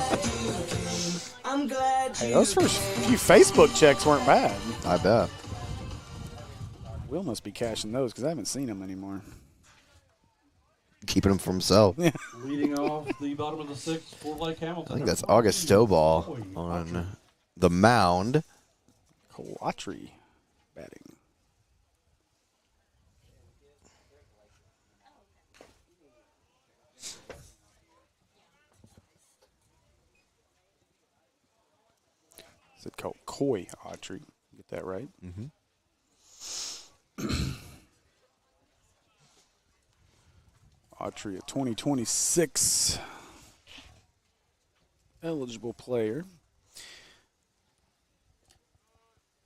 Speaker 2: Hey, those first few Facebook checks weren't bad.
Speaker 3: I bet.
Speaker 2: Will must be cashing those because I haven't seen them anymore.
Speaker 3: Keeping him for himself.
Speaker 4: Leading off the bottom of the 6th for Lake Hamilton.
Speaker 3: I think that's August Stowball
Speaker 1: On the mound.
Speaker 2: Coatry batting. Is it called Coy Autry? Get that right?
Speaker 1: Mm-hmm.
Speaker 2: Autry, a 2026 eligible player.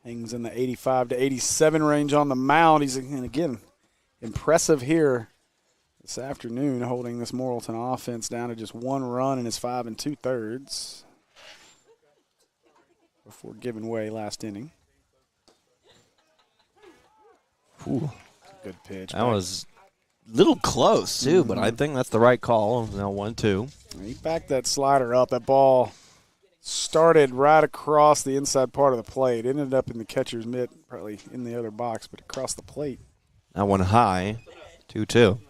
Speaker 2: Hangs in the 85 to 87 range on the mound. He's, and again, impressive here this afternoon, holding this Morrilton offense down to just 1 run in his 5 2/3 before giving way last inning.
Speaker 1: Ooh.
Speaker 2: Good pitch.
Speaker 1: That was a little close, too, but I think that's the right call. Now 1-2.
Speaker 2: He backed that slider up. That ball started right across the inside part of the plate. Ended up in the catcher's mitt, probably in the other box, but across the plate.
Speaker 1: That one high, 2-2.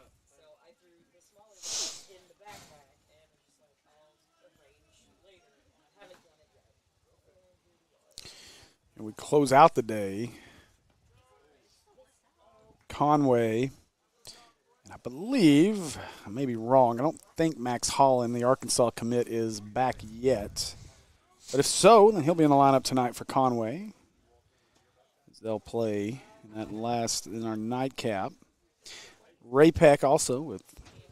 Speaker 2: And we close out the day. Conway, and I believe, I may be wrong, I don't think Max Holland, the Arkansas commit, is back yet. But if so, then he'll be in the lineup tonight for Conway. As they'll play in our nightcap. Ray Peck also with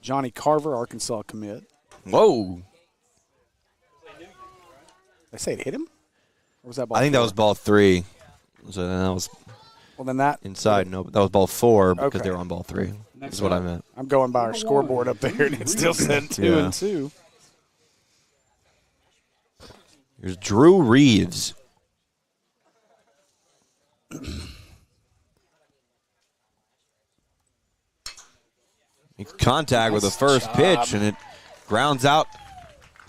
Speaker 2: Johnny Carver, Arkansas commit.
Speaker 1: Whoa.
Speaker 2: They say it hit him? Or was that ball
Speaker 1: I think
Speaker 2: four?
Speaker 1: that was ball 3. So that was
Speaker 2: Well, then that
Speaker 1: inside. No, that was ball 4 because
Speaker 2: Okay.
Speaker 1: they were on ball 3. That's what I meant.
Speaker 2: I'm going by our scoreboard up there, and it still said 2-2.
Speaker 1: Here's Drew Reeves. Makes contact with the first pitch, and it grounds out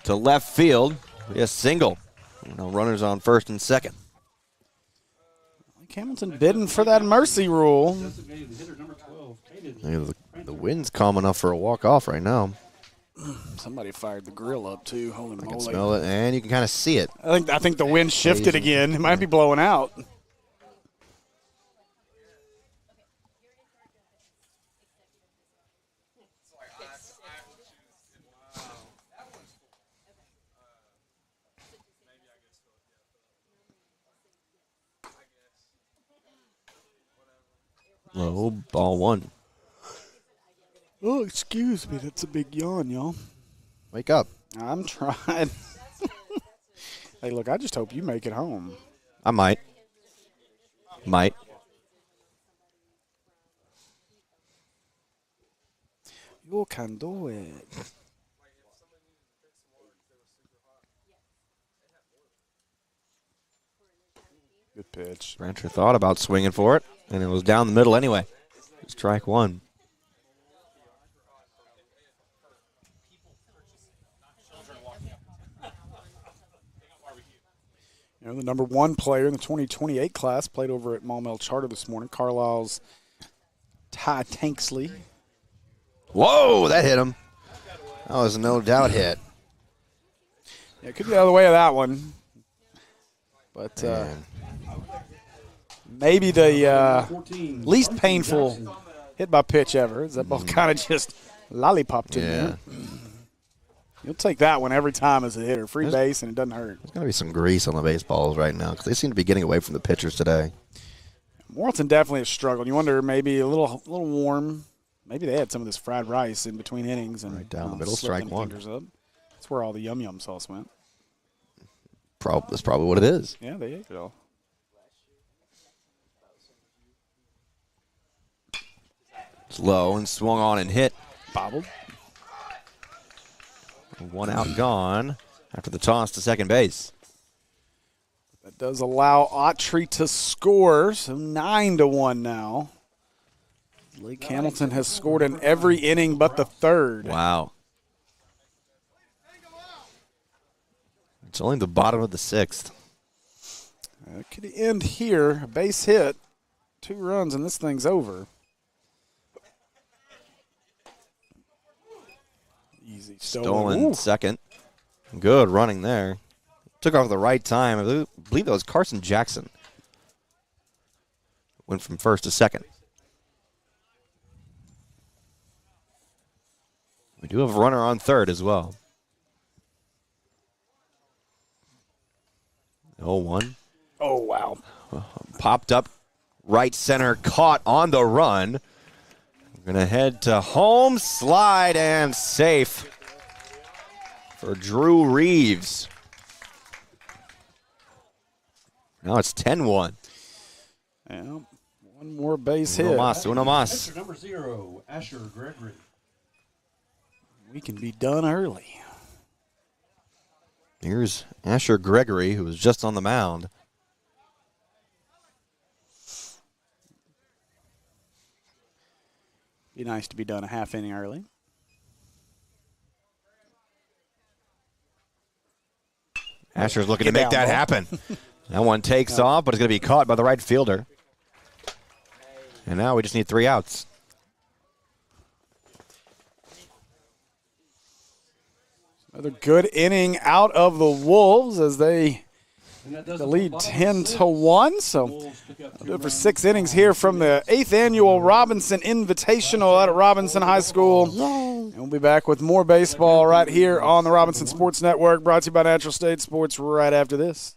Speaker 1: to left field. A single. Now runners on first and second.
Speaker 2: Hamilton bidding for that mercy rule.
Speaker 4: Designated hitter number 12, Caden.
Speaker 3: The wind's calm enough for a walk-off right now.
Speaker 2: Somebody fired the grill up too. Holy
Speaker 3: I can
Speaker 2: moly!
Speaker 3: smell it, and you can kind of see it.
Speaker 2: I think the wind shifted again. It might be blowing out.
Speaker 1: Low, ball 1.
Speaker 2: Oh, excuse me. That's a big yawn, y'all.
Speaker 3: Wake up.
Speaker 2: I'm trying. Hey, look, I just hope you make it home.
Speaker 1: I might.
Speaker 2: You can do it. Good pitch.
Speaker 1: Rancher thought about swinging for it, and it was down the middle anyway. Strike 1.
Speaker 2: You know, the number 1 player in the 2028 class played over at Maumelle Charter this morning. Carlisle's Ty Tanksley.
Speaker 3: Whoa, that hit him. That was no doubt hit.
Speaker 2: Yeah, it could be the other way of that one. But maybe the
Speaker 4: 14,
Speaker 2: least
Speaker 4: Carson
Speaker 2: painful
Speaker 4: Jackson.
Speaker 2: hit by pitch ever. Is that ball kind of just lollipopped in
Speaker 3: Yeah.
Speaker 2: there? You'll take that one every time as a hitter. Free base, and it doesn't hurt.
Speaker 3: There's going to be some grease on the baseballs right now because they seem to be getting away from the pitchers today.
Speaker 2: Morrilton definitely has struggled. You wonder maybe a little warm. Maybe they had some of this fried rice in between innings and
Speaker 3: Right down the middle,
Speaker 2: slipped
Speaker 3: strike
Speaker 2: them
Speaker 3: 1.
Speaker 2: fingers up. That's where all the yum sauce went.
Speaker 3: That's probably what it is.
Speaker 2: Yeah, they ate it all.
Speaker 1: It's low and swung on and hit.
Speaker 2: Bobbled.
Speaker 1: 1 out gone after the toss to second base.
Speaker 2: That does allow Autry to score, so 9-1 now. Lake Hamilton has scored in every inning but the third.
Speaker 1: Wow. It's only the bottom of the 6th.
Speaker 2: It could end here. A base hit, 2 runs, and this thing's over. Easy.
Speaker 1: Stolen
Speaker 2: Ooh.
Speaker 1: second. Good running there. Took off at the right time. I believe that was Carson Jackson. Went from first to second. We do have a runner on third as well. 0-1.
Speaker 2: Oh, wow.
Speaker 1: Popped up right center, caught on the run. We're going to head to home, slide, and safe for Drew Reeves. Now it's 10-1.
Speaker 2: Yeah, one more base
Speaker 1: Uno
Speaker 2: hit.
Speaker 1: mas, uno mas.
Speaker 4: Pitcher number 0, Asher Gregory.
Speaker 2: We can be done early.
Speaker 1: Here's Asher Gregory, who was just on the mound.
Speaker 2: Be nice to be done a half inning early.
Speaker 1: Asher's looking to
Speaker 2: Get
Speaker 1: make
Speaker 2: down,
Speaker 1: that
Speaker 2: ball.
Speaker 1: happen. That one takes off, but it's going to be caught by the right fielder. And now we just need 3 outs.
Speaker 2: Another good inning out of the Wolves as they lead 10-1. So we'll do it for 6 innings here from the 8th annual Robinson Invitational out at Robinson High School. And we'll be back with more baseball right here on the Robinson Sports Network, brought to you by Natural State Sports right after this.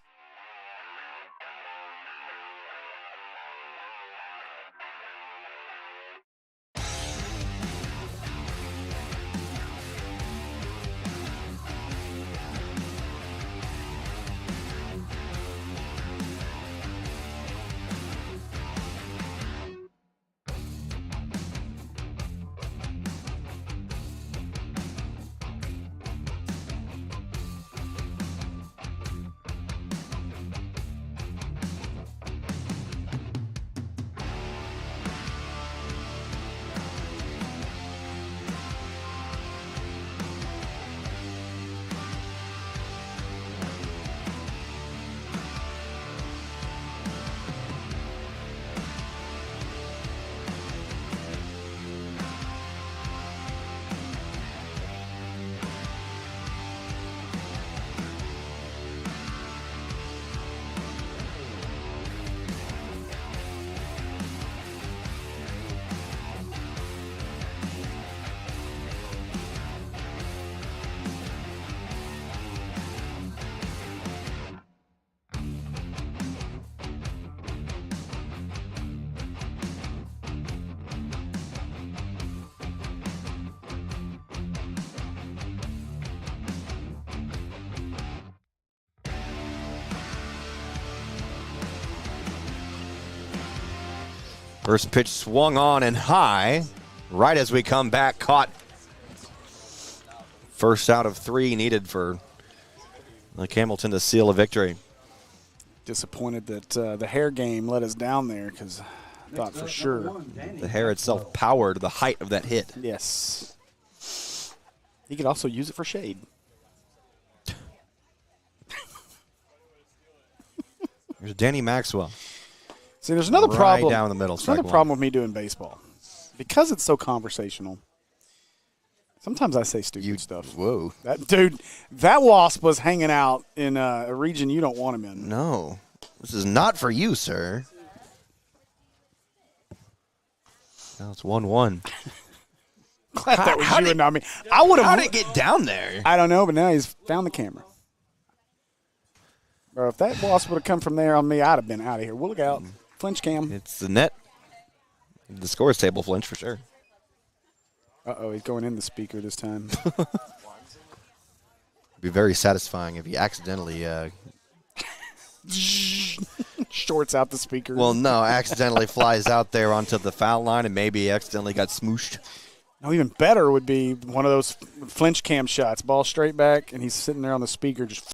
Speaker 1: First pitch swung on and high. Right as we come back, caught. First out of 3 needed for Lake Hamilton to seal a victory.
Speaker 2: Disappointed that the hair game let us down there because I thought for sure.
Speaker 1: The hair itself powered the height of that hit.
Speaker 2: Yes. He could also use it for shade.
Speaker 1: There's Danny Maxwell.
Speaker 2: See, there's another
Speaker 1: Right
Speaker 2: problem.
Speaker 1: down the middle,
Speaker 2: There's another
Speaker 1: strike one.
Speaker 2: problem with me doing baseball. Because it's so conversational, sometimes I say stupid stuff.
Speaker 1: Whoa.
Speaker 2: That wasp was hanging out in a region you don't want him in.
Speaker 1: No. This is not for you, sir. Now it's 1-1.
Speaker 2: Glad that was
Speaker 1: How
Speaker 2: you
Speaker 1: did-
Speaker 2: and not me. I would
Speaker 1: How
Speaker 2: have.
Speaker 1: did it get down there?
Speaker 2: I don't know, but now he's found the camera. Bro, if that wasp would have come from there on me, I'd have been out of here. We'll look out. Flinch cam.
Speaker 1: It's the net. The scores table flinch for sure.
Speaker 2: Uh-oh, he's going in the speaker this time.
Speaker 1: It'd be very satisfying if he accidentally,
Speaker 2: Shorts out the speaker.
Speaker 1: well, no, accidentally flies out there onto the foul line and maybe accidentally got smooshed.
Speaker 2: No, even better would be one of those flinch cam shots. Ball straight back, and he's sitting there on the speaker just